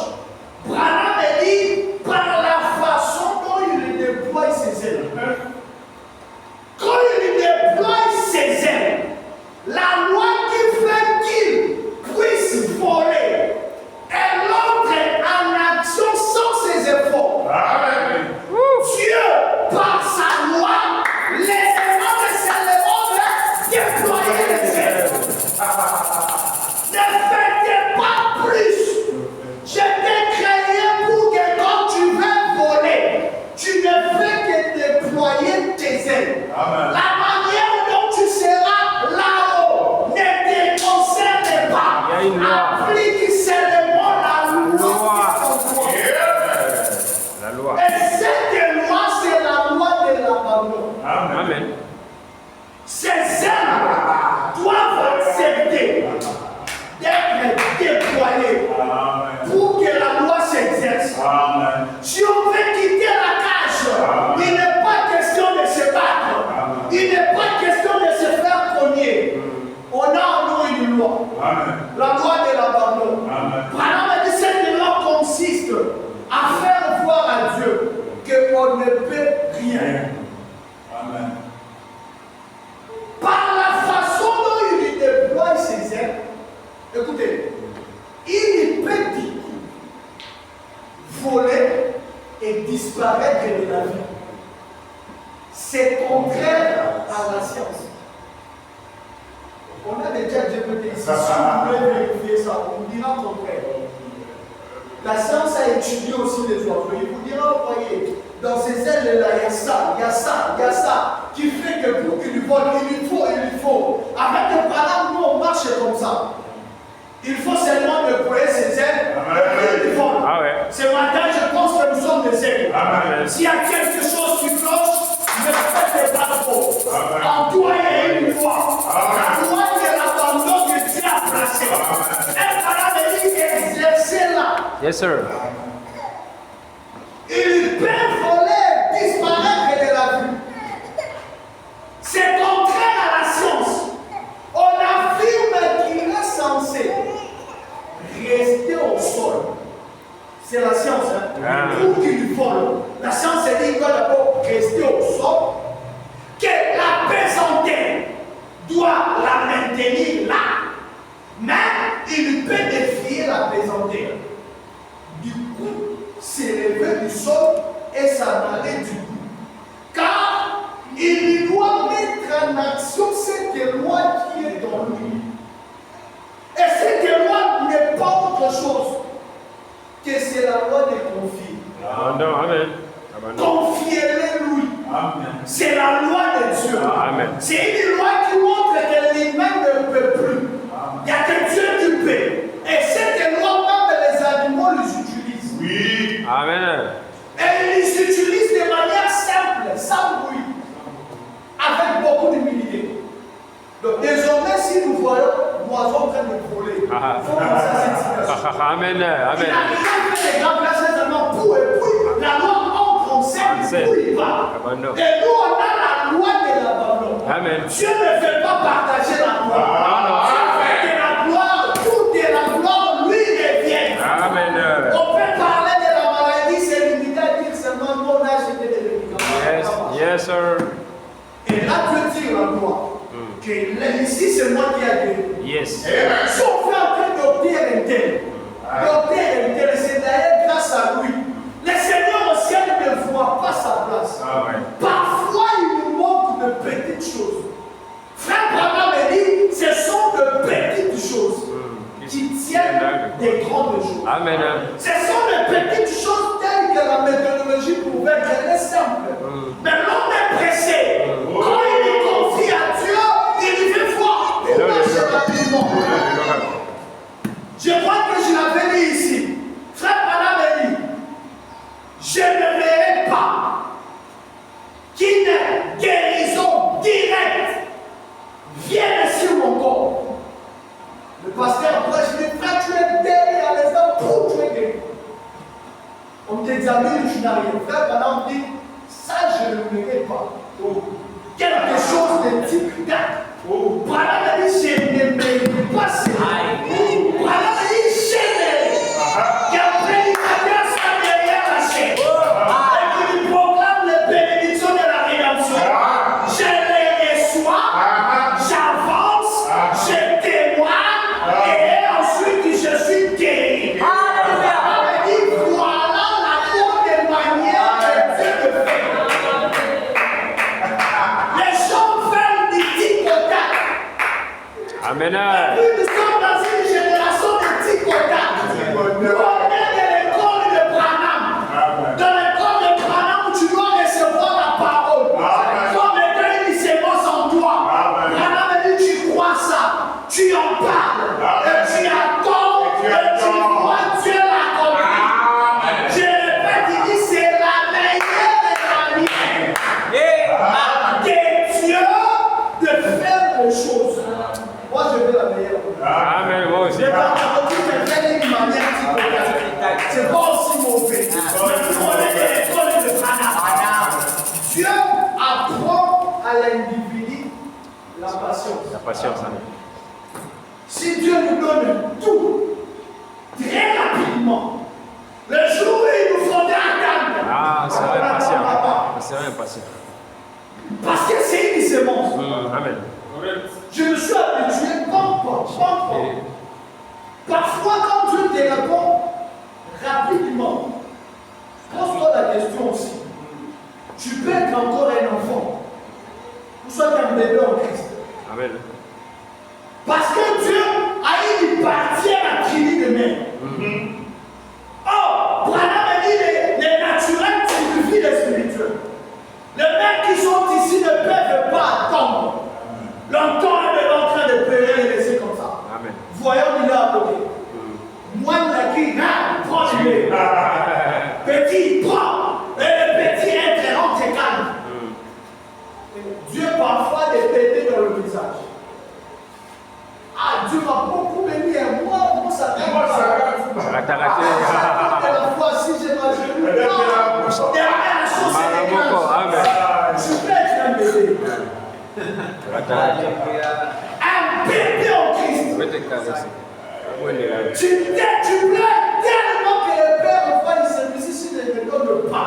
Branham dit par la façon dont il déploie ses ailes. Quand il déploie ses ailes, la loi qui fait qu'il puisse voler, elle entre en action sans ses efforts. Dieu, par sa loi, les éléments de ses éléments déployer les ailes. Ne faites pas plus. Je t'ai créé pour que quand tu veux voler, tu ne fais que déployer tes ailes. La manière dont tu seras là-haut ne te concerne pas. Il y a une loi. Applique seulement la loi. La loi. Et cette loi, c'est la loi de l'abandon. Amen. Ces ailes doivent accepter d'être déployées pour que la loi s'exerce. Si on veut quitter la cage, il n'est pas question de se battre. Il n'est pas question de se faire cogner. On a en nous une loi. La loi de l'abandon. Branham a dit que cette loi consiste à faire voir à Dieu qu'on ne peut rien. Par la façon dont il déploie ses ailes, écoutez, il peut voler et disparaître de la vie. C'est contraire à la science. On a déjà GPT ici, si vous voulez vérifier ça, on vous dira le contraire. La science a étudié aussi les oiseaux. Il vous dira, voyez, dans ces ailes-là, il y a ça, il y a ça, il y a ça, qui fait que pour qu'il vole, il faut. Avec le Branham, nous, on marche comme ça. Il faut seulement déployer ses ailes et il vole. Ah ouais. Ce matin, je pense que nous sommes des ailes. Amen. S'il y a quelque chose qui cloche, ne faites pas trop. En toi, il y a une loi. La loi de l'abandon que Dieu a placée. Un Branham dit exercez-la. Yes, sir. Il peut voler, disparaître de la vue. C'est contraire à la science. On affirme qu'il est censé rester au sol. C'est la science, hein? Pour qu'il vole. La science dit qu'il doit d'abord rester au sol. Que la pesanteur doit la maintenir là. Mais il peut défier la pesanteur. Du coup, s'élever du sol et s'en aller du coup. Car il doit mettre en action cette loi qui est dans lui. Et cette loi n'est pas autre chose que c'est la loi de confier. Abandon. Amen. Confiez-les lui. C'est la loi de Dieu. Amen. C'est une loi qui montre que l'humain ne peut plus. Il y a faut commencer à cette situation. Amen. Il a Amen. déjà fait les grands places seulement pour et puis la loi entre en scène pour y va. Abandon. Et nous, on a la loi de l'abandon. Amen. Dieu ne veut pas partager la gloire. Non, non. Dieu veut que la gloire, toute la gloire lui revienne. Amen. On peut parler de la maladie, c'est limité à dire seulement nous, on a acheté des médicaments. Yes, sir. Et là, Dieu dit la gloire. Que ici, c'est moi qui ai guéri. Yes. Si on fait un peu docteur interne, c'est d'ailleurs grâce à lui. Le Seigneur au ciel ne voit pas sa place. Parfois, il nous montre de petites choses. Frère Branham me dit, ce sont de petites choses qui tiennent des grandes choses. Amen. Ce sont de petites choses telles que la méthodologie pouvait être. Elle est simple. Mais l'homme est pressé. Quand il est confié à Dieu, il veut voir pour marcher rapidement. Je crois que je l'avais dit ici. Frère Branham me dit, je ne verrai pas qu'une guérison directe vienne sur mon corps. Le pasteur après, je dis, frère, tu es derrière les hommes pour tu es guéri. On t'examine, tu n'as rien. Frère Branham dit, ça je ne verrai pas. Quelque chose de type d'acte. Branham dit, je ne verrai pas cela. Branham dit, je ne verrai pas. Qu'un prédicateur soit derrière la chaîne. Et qu'il proclame les bénédictions de la rédemption. Je les reçois, j'avance, je témoigne, et ensuite je suis guéri. Branham dit, voilà la bonne manière que Dieu le fait. Les gens veulent du tic au tac. Amen. Nous sommes dans une génération de tic au tac. On est de l'école de Branham. Dans l'école de Branham, tu dois recevoir la parole. Comme étant une sémence en toi. Branham dit, tu crois ça, tu en parles, et tu attends, et tu crois Dieu l'accomplit. Je répète, il dit, c'est la meilleure des manières que Dieu de faire les choses. Moi, je veux la meilleure. Amen. Moi aussi. Mais quand tu fais une manière typographique, c'est pas aussi mauvais. Mais on est de l'école de Branham. Dieu apprend à l'individu la patience. La patience. Amen. Si Dieu nous donne tout, très rapidement, le jour où il nous faudra attendre, Ah, c'est vrai, patient. C'est vrai, patient. parce que c'est une sémence. Amen. Je me suis habitué, parfois quand Dieu te répond rapidement, pose-toi la question aussi. Tu peux être encore un enfant, ou soit un bébé en Christ. Amen. Parce que Dieu a une partie à la Trinité de mer. Oh, Branham a dit les naturels signifient les spirituels. Les mecs qui sont ici ne peuvent pas attendre. Longtemps, elle est en train de pleurer et laisser comme ça. Amen. Voyons, il est à côté. Moi, il a prends le bébé. Petit, prends. Et le petit est rentre et calme. Dieu parfois des pétés dans le visage. Ah, Dieu m'a beaucoup béni. Moi, ça va. La fois, si j'ai ma genou, derrière la chose, c'est des je peux être un bébé. Un bébé en Christ. Tu pleures tellement que le Père, enfin, il se dit si je ne donne pas.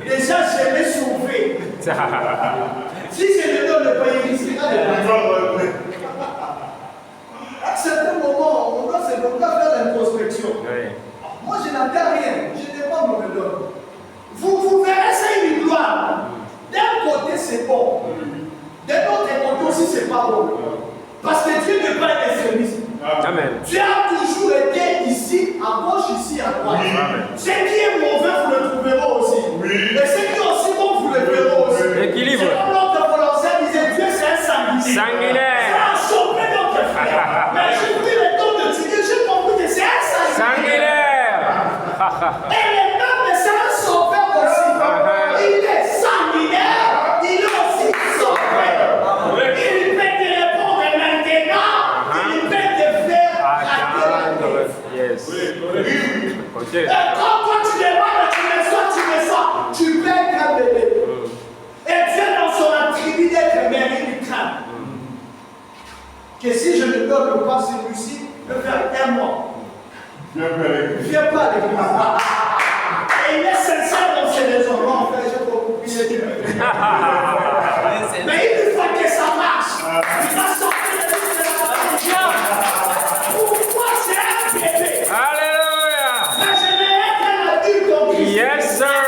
Déjà, je l'ai sauvé. Si je ne donne pas, il risquera de mourir. À certains moments, on doit faire l'introspection. Moi, je n'attends rien. Je demande, on me donne. Vous verrez, c'est une gloire. D'un côté, c'est bon. De l'autre côté aussi, c'est pas bon. Parce que Dieu n'est pas un extrémiste. Amen. Dieu a toujours été ici, à gauche, ici, à droite. Ce qui est mauvais, vous le trouverez aussi. Et ce qui est aussi bon, vous le verrez aussi. Équilibre. C'est comme l'autre Colossiens disait, Dieu c'est un sanguinaire. Sanguinaire. Ça a chopé notre frère. Mais j'ai pris le temps de Dieu, j'ai compris que c'est un sanguinaire. Et le peuple, c'est un sauveur aussi. Il est sanguinaire, il est aussi sauveur. Il peut te répondre maintenant, il peut te faire Ok. Quand tu demandes, tu me sors, tu perds qu'un bébé. Et Dieu, dans son attribut d'être mère, il craint. Que si je ne donne pas celui-ci, il peut faire un mois. Viens pas à l'église. Et il est sincère dans ses raisons. Non, en fait, j'ai pas compris. Mais une fois que ça marche, il va sortir de l'église de la pourquoi c'est un bébé? Alléluia. Mais j'aimerais qu'un adulte en Christ. Yes, sir.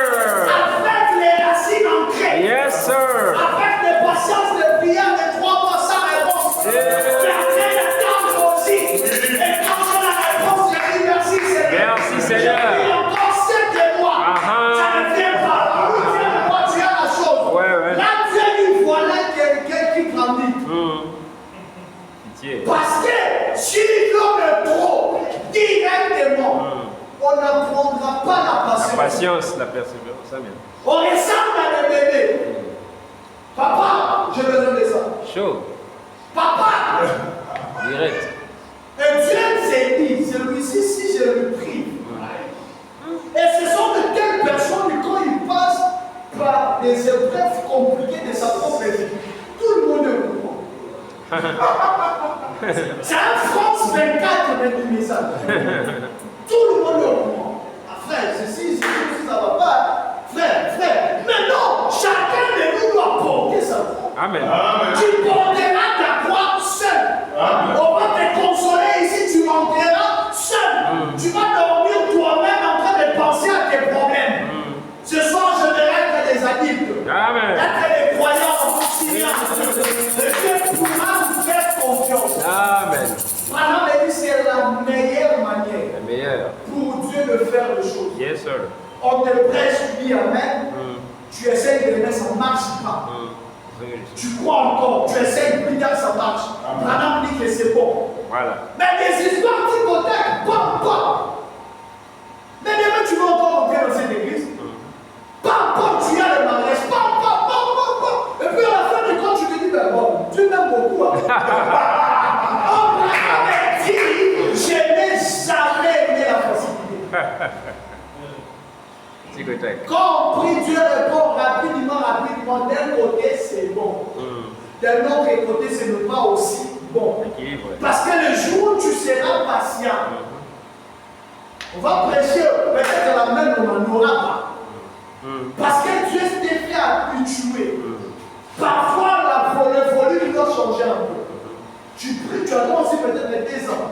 Avec les racines ancrées. Yes, sir. Avec des patiences de prière de 3 mois sans réponse. Gardez l'attendre aussi. Et quand j'ai la réponse, je dis merci Seigneur. Merci, Seigneur. Je prie encore 7 mois. Ça ne vient pas. Oui, Dieu me voit, tu as la chose. Ouais. Là, Dieu dit voilà quelqu'un qui grandit. Pitié. Parce que si l'homme est trop directement, on n'apprendra pas la La patience. patience, la persévérance. Amen. On ressemble à des bébés. Papa, j'ai besoin de ça. Chaud. Papa. Direct. Et Dieu s'est dit, celui-ci, si je le prie. Et ce sont de telles personnes que quand ils passent par des épreuves compliquées de sa propre vie, tout le monde est au courant. C'est un France 24 même du message. Tout le monde est au courant. Ah, frère, ceci, ça ne va pas. Frère. Mais non, chacun de nous doit porter sa croix. Amen. Tu porteras ta croix seul. On va te consoler ici, tu monteras seul. Tu vas dormir toi-même en train de penser à tes problèmes. Ce soir, je verrai que des adultes. Amen. Être des croyants en Syrien. Dieu pourra nous faire confiance. Amen. Maintenant, c'est la meilleure manière La meilleure. pour Dieu de faire les choses. Yes, sir. On te prêche, tu dis Amen. Tu essaies de le mettre, ça ne marche pas. Tu crois encore, tu essaies plus tard, ça marche. Maintenant, dit que c'est bon. Voilà. Mais des histoires d'hypothèques, pop. Mais demain, tu vas encore entrer dans cette église. Pop, tu as le mariage. Pop. Et puis à la fin du compte, tu te dis, ben bon, Dieu m'aime beaucoup. On m'avait dit, je n'ai jamais aimé la facilité. Quand on prie, Dieu répond rapidement. D'un côté, c'est bon. D'un autre côté, ce n'est pas aussi bon. Parce que le jour où tu seras patient, on va prêcher, peut-être la même, on n'en aura pas. Parce que Dieu s'est fait habituer. Parfois, le volume doit changer un peu. Tu pries, tu attends aussi peut-être les 2 ans.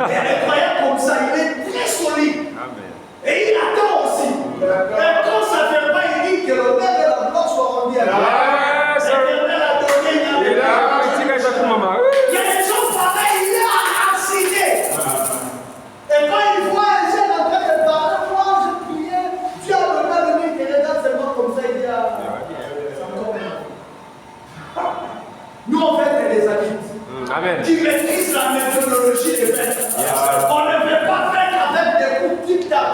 Et un croyant comme ça, il est très solide. Amen. Et il attend aussi. Et quand ça ne fait pas, il dit que l'honneur et la gloire soient rendus à Dieu. L'Éternel a donné, il y a des gens pareils, il est enraciné. Et quand il voit un jeune en train de parler, moi je priais, Dieu a l'honneur de lui, il regarde seulement comme ça, il dit c'est encore bien. Nous on fait que les adultes. Amen. Qui maîtrisent la méthodologie de faire. On ne veut pas faire avec des coups tic-tac.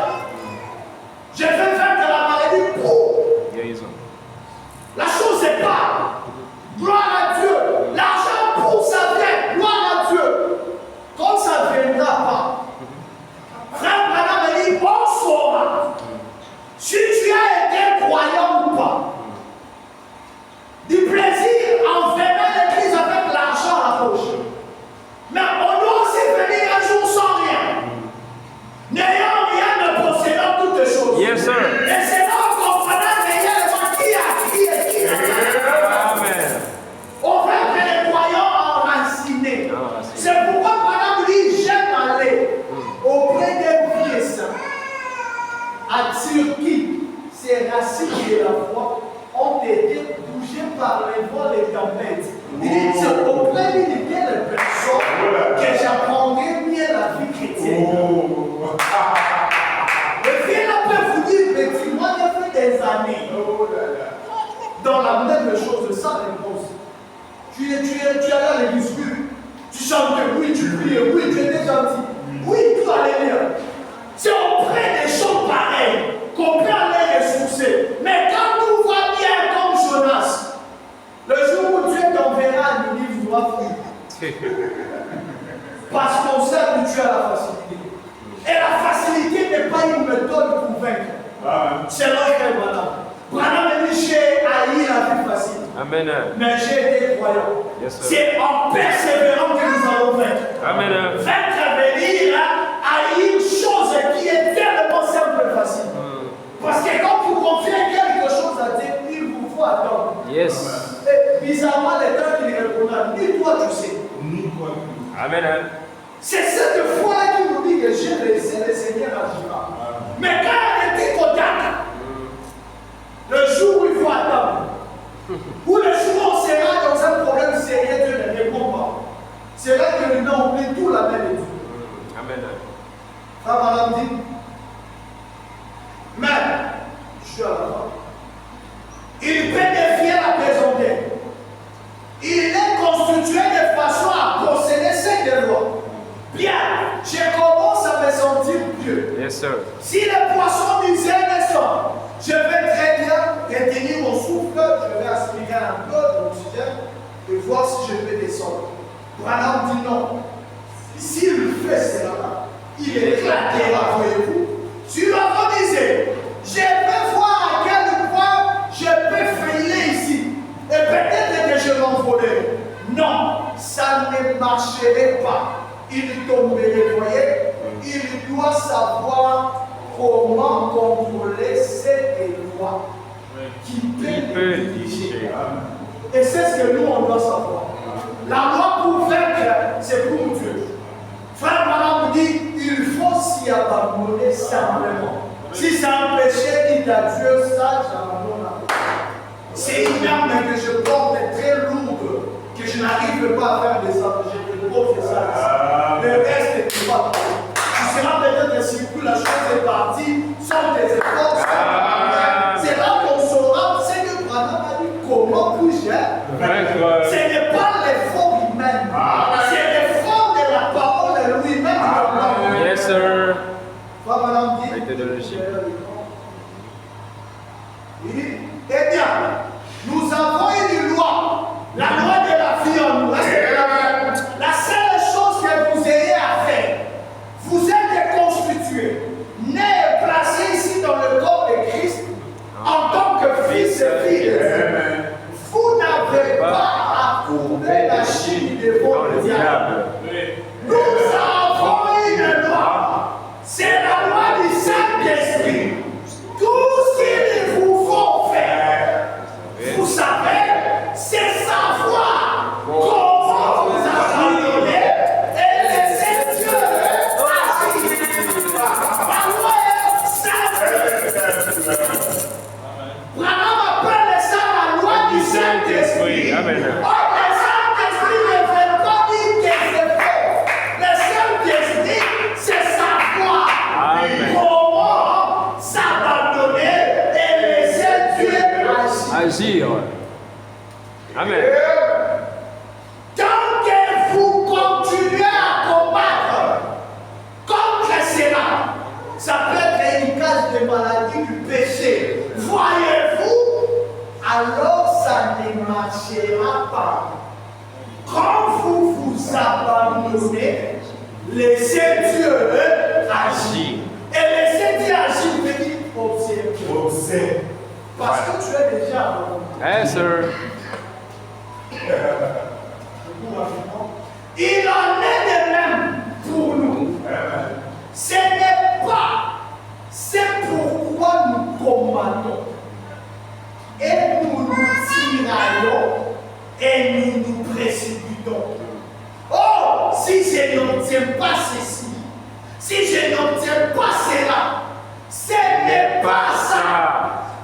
Je vais faire de la maladie pour. Guérison. La chose n'est pas. Gloire à Dieu. L'argent pour ça vient. Gloire à Dieu. Quand ça ne viendra pas, frère Branham a dit, on saura si tu as été croyant ou pas. Du plaisir en venant à l'église avec l'argent à la poche. Mais on doit aussi venir un jour sans rien. N'ayant rien, mais possédant toutes choses. Yes, sir. Et c'est là qu'on comprendra réellement qui a. Amen. On veut que les croyants enracinés. C'est pourquoi Madame dit, j'aime aller auprès des vieux saints. À Turquie, ces racines de la foi ont été bougées par les vents et les tempêtes. Il dit, c'est auprès d'une telle personne que j'apprendrai mieux la vie chrétienne. Le vieux là peut vous dire, effectivement, il a fait des années dans la même chose, sans réponse. Tu allais à l'église, oui. Tu chantais, oui, tu priais, oui, tu étais gentil. Oui, tout allait bien. C'est auprès des choses pareilles qu'on peut aller ressourcer. Mais quand tout va bien comme Jonas, le jour où Dieu t'enverra, il dit, vous dois fuir. Parce qu'on sait que tu as la facilité. Et la facilité pas une méthode pour vaincre. C'est l'autre Branham. Branham me dit, j'ai haï la vie facile. Amen. Mais j'ai été croyant. Yes, sir. C'est en persévérant que nous allons vaincre. Amen. Vaincre veut dire haïr une chose qui est tellement simple et facile. Parce que quand vous confiez quelque chose à Dieu, il vous faut attendre. Yes. Et bizarrement, les temps qu'il répondra, ni toi tu sais. Amen. C'est cette foi-là qui nous dit que j'ai laissé le Seigneur agira. Mais quand il est contact, le jour où il faut attendre, ou le jour où on sera dans un problème sérieux, Dieu ne répond pas. C'est là que nous avons oublié tout la même étude. Amen. Frère Madame dit, mais, je suis à la fin. Il peut défier la présenter. Il est constitué de façon à posséder ces lois. Bien, je commence à me sentir mieux. Yes, sir. Si le poisson disait descend, je vais très bien retenir mon souffle, je vais aspirer un peu d'oxygène et voir si je peux descendre. Branham dit non. S'il fait cela, il éclatera, voyez-vous. Tu leur disais, je vais voir à quel point je peux faillir ici. Et peut-être que je m'envolerai. Non, ça ne marcherait pas. Il tomberait, voyez. Il doit savoir comment contrôler cette loi qui peut le diriger. Et c'est ce que nous, on doit savoir. La loi pour vaincre, c'est pour Dieu. Frère Madame dit, il faut s'y abandonner simplement. Si c'est un péché, dit à Dieu, ça, j'abandonne à Dieu. C'est une arme que je porte très lourde, que je n'arrive pas à faire des arbres. Je te pose ça. Le reste, tu vas. Tu seras peut-être surpris, la chose est partie, sans tes efforts. C'est là qu'on saura, c'est que Branham a dit comment puis-je. Ce n'est pas l'effort humain, c'est l'effort de la parole de lui-même. Yes, sir. Frère Madame dit, Méthodologie. il dit, eh bien, nous avons une loi, la loi de la vie en nous. La seule chose que vous ayez à faire, vous êtes constitué, né et placé ici dans le corps de Christ, en tant que fils et filles de Dieu. Vous n'avez pas à courber la chine devant le diable. Nous avons une loi, c'est la loi du Saint-Esprit. Tout ce qu'il vous faut faire, vous savez, c'est savoir comment vous abandonner et laisser Dieu agir. La loi est simple. Branham appelle ça la loi du Saint-Esprit. Amen. Or, le Saint-Esprit ne veut pas dire que c'est faux. Le Saint-Esprit, c'est savoir Amen. comment s'abandonner et laisser Dieu agir. Agir. Amen. Tant que vous continuez à combattre contre cela, ça peut être une case de maladie du péché. Voyez-vous, alors ça ne marchera pas. Quand vous vous abandonnez, laissez Dieu agir. Et laissez Dieu agir, vous veut dire observer. Parce que tu es déjà abandonné. Yes, sir. Il en est de même pour nous. Ce n'est pas, c'est pourquoi nous combattons. Et nous nous tiraillons et nous nous précipitons. Oh, si je n'obtiens pas ceci, si je n'obtiens pas cela, ce n'est pas ça.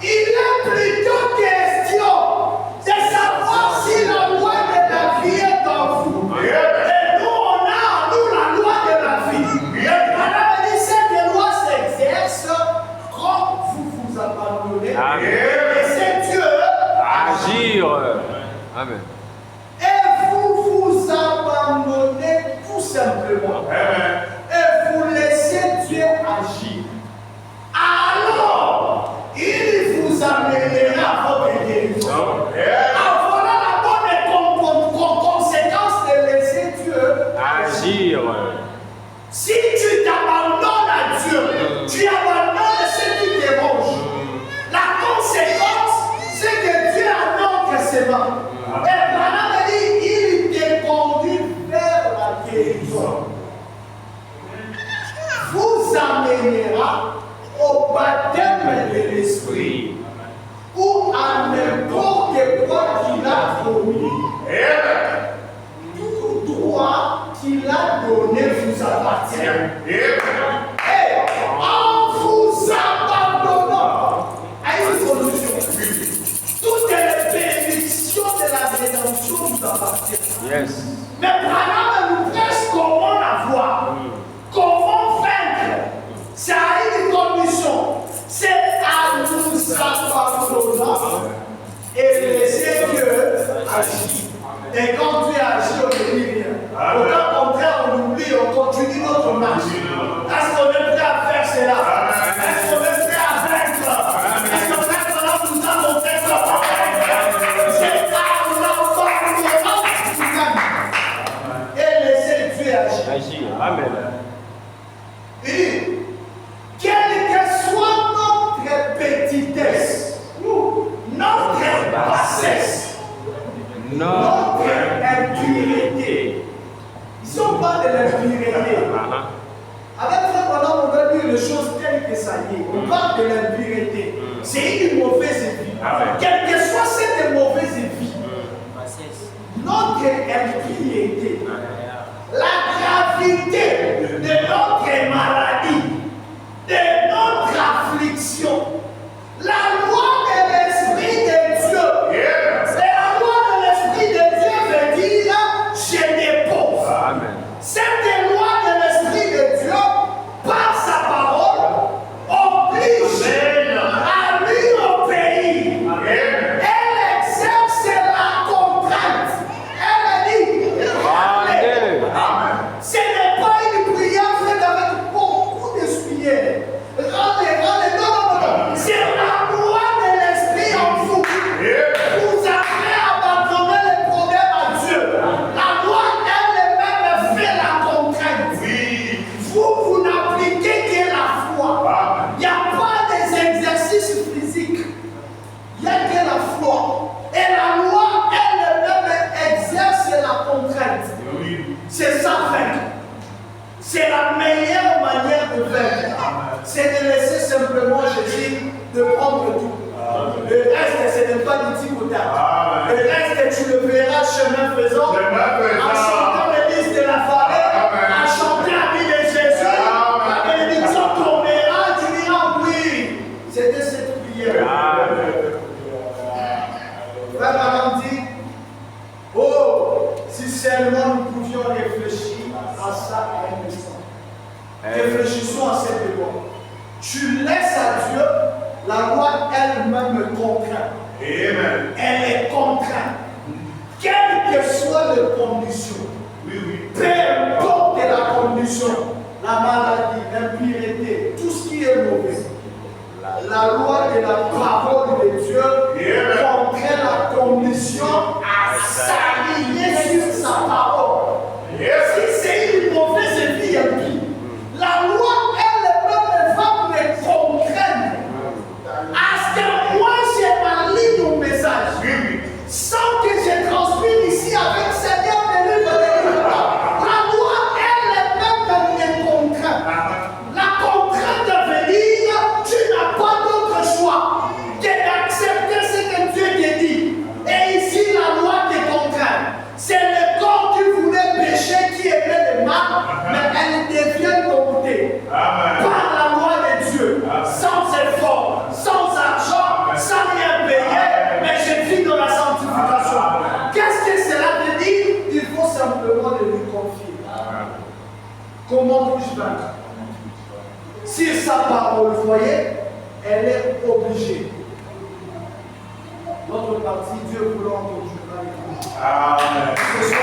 Il est plutôt question de savoir si la loi de la vie est en vous. Et nous, on a en nous la loi de la vie. Et Madame dit, cette loi s'exerce quand vous vous abandonnez. Amen. Et c'est Dieu. Agir. Amen. Et vous vous abandonnez tout simplement. Et vous laissez Dieu agir. Alors, il vous amènera votre guérison. Voilà la bonne conséquence de laisser Dieu Agir. Si tu t'abandonnes à Dieu, Tu abandonnes ce qui te dérange. La conséquence, c'est que Dieu annonce ses mains. Et Branham dit, il te conduit vers la guérison. Vous amènera au baptême de l'esprit ou à n'importe quoi qu'il a promis. Tout droit qu'il a donné vous appartient. Et en vous abandonnant à une solution, toutes les bénédictions de la rédemption vous appartiennent. Yes. Mais Branham nous prêche comment avoir, comment vaincre. C'est à une condition, c'est à nous abandonner et laisser Dieu agir. Et quand Dieu agit, on ne dit rien. Au contraire, on oublie, on continue notre marche. Est-ce qu'on est prêt à faire cela? Est-ce qu'on est prêt à vaincre? Est-ce que maintenant nous allons vaincre? C'est à l'abandon et laisser Dieu agir. Amen. Il dit, quelle que soit notre petitesse, notre bassesse, notre impureté. Ici, on parle de l'impureté. Avec Frère Branham, on doit dire les choses telles que ça y est. On parle de l'impureté. C'est une mauvaise vie. Quelle que soit cette mauvaise vie, notre impureté, la gravité de notre maladie, de notre affliction, la loi de l'Esprit de Dieu. Et la loi de l'Esprit de Dieu veut dire je dépose. Cette loi de l'Esprit de Dieu, par sa parole, oblige à lui obéir. Elle exerce la contrainte. Elle dit, allez. Ce n'est pas une prière faite avec beaucoup de sueur. Rendez, non. C'est la loi de l'Esprit en vous. Vous avez abandonné les problèmes à Dieu. La loi elle-même fait la contrainte. Vous n'appliquez que la foi. Il n'y a pas des exercices physiques. Il n'y a que la foi. Et la loi elle-même exerce la contrainte. C'est ça, vaincre. C'est la meilleure manière de vaincre. C'est de laisser simplement Jésus de prendre tout. Le reste, ce n'est pas du tic-au-tac. Le reste, tu le verras chemin faisant. En chantant l'église de la Farée, en chantant la vie de Jésus, la bénédiction tombera, tu diras oui. C'était cette prière. Frère Branham dit, oh, si seulement nous pouvions réfléchir à ça à un instant. Réfléchissons à cette loi. Tu laisses à Dieu, la loi elle-même contraint. Elle est contrainte. Quelles que soient les conditions, peu importe la condition, la maladie, l'impureté, tout ce qui est mauvais, la loi de la parole de Dieu contraint la condition à s'aligner sur sa parole. Si c'est une mauvaise vie impie, la loi elle-même va me contraindre à ce que moi je m'aligne au message sans que je transpire ici avec Seigneur de livre. La loi elle-même me contraint. La contrainte de venir, tu n'as pas d'autre choix que d'accepter ce que Dieu te dit. Et ici la loi te contraint. C'est le corps qui voulait pécher, qui aimait le mal, mais elle devient domptée par la loi de Dieu, sans effort, sans argent, sans rien payer, mais je vis dans la sanctification. Qu'est-ce que cela veut dire? Il faut simplement le lui confier. Comment puis-je vaincre? Si sa parole, vous voyez, elle est obligée. Notre partie, Dieu voulant, continuera. Amen. Ce soir,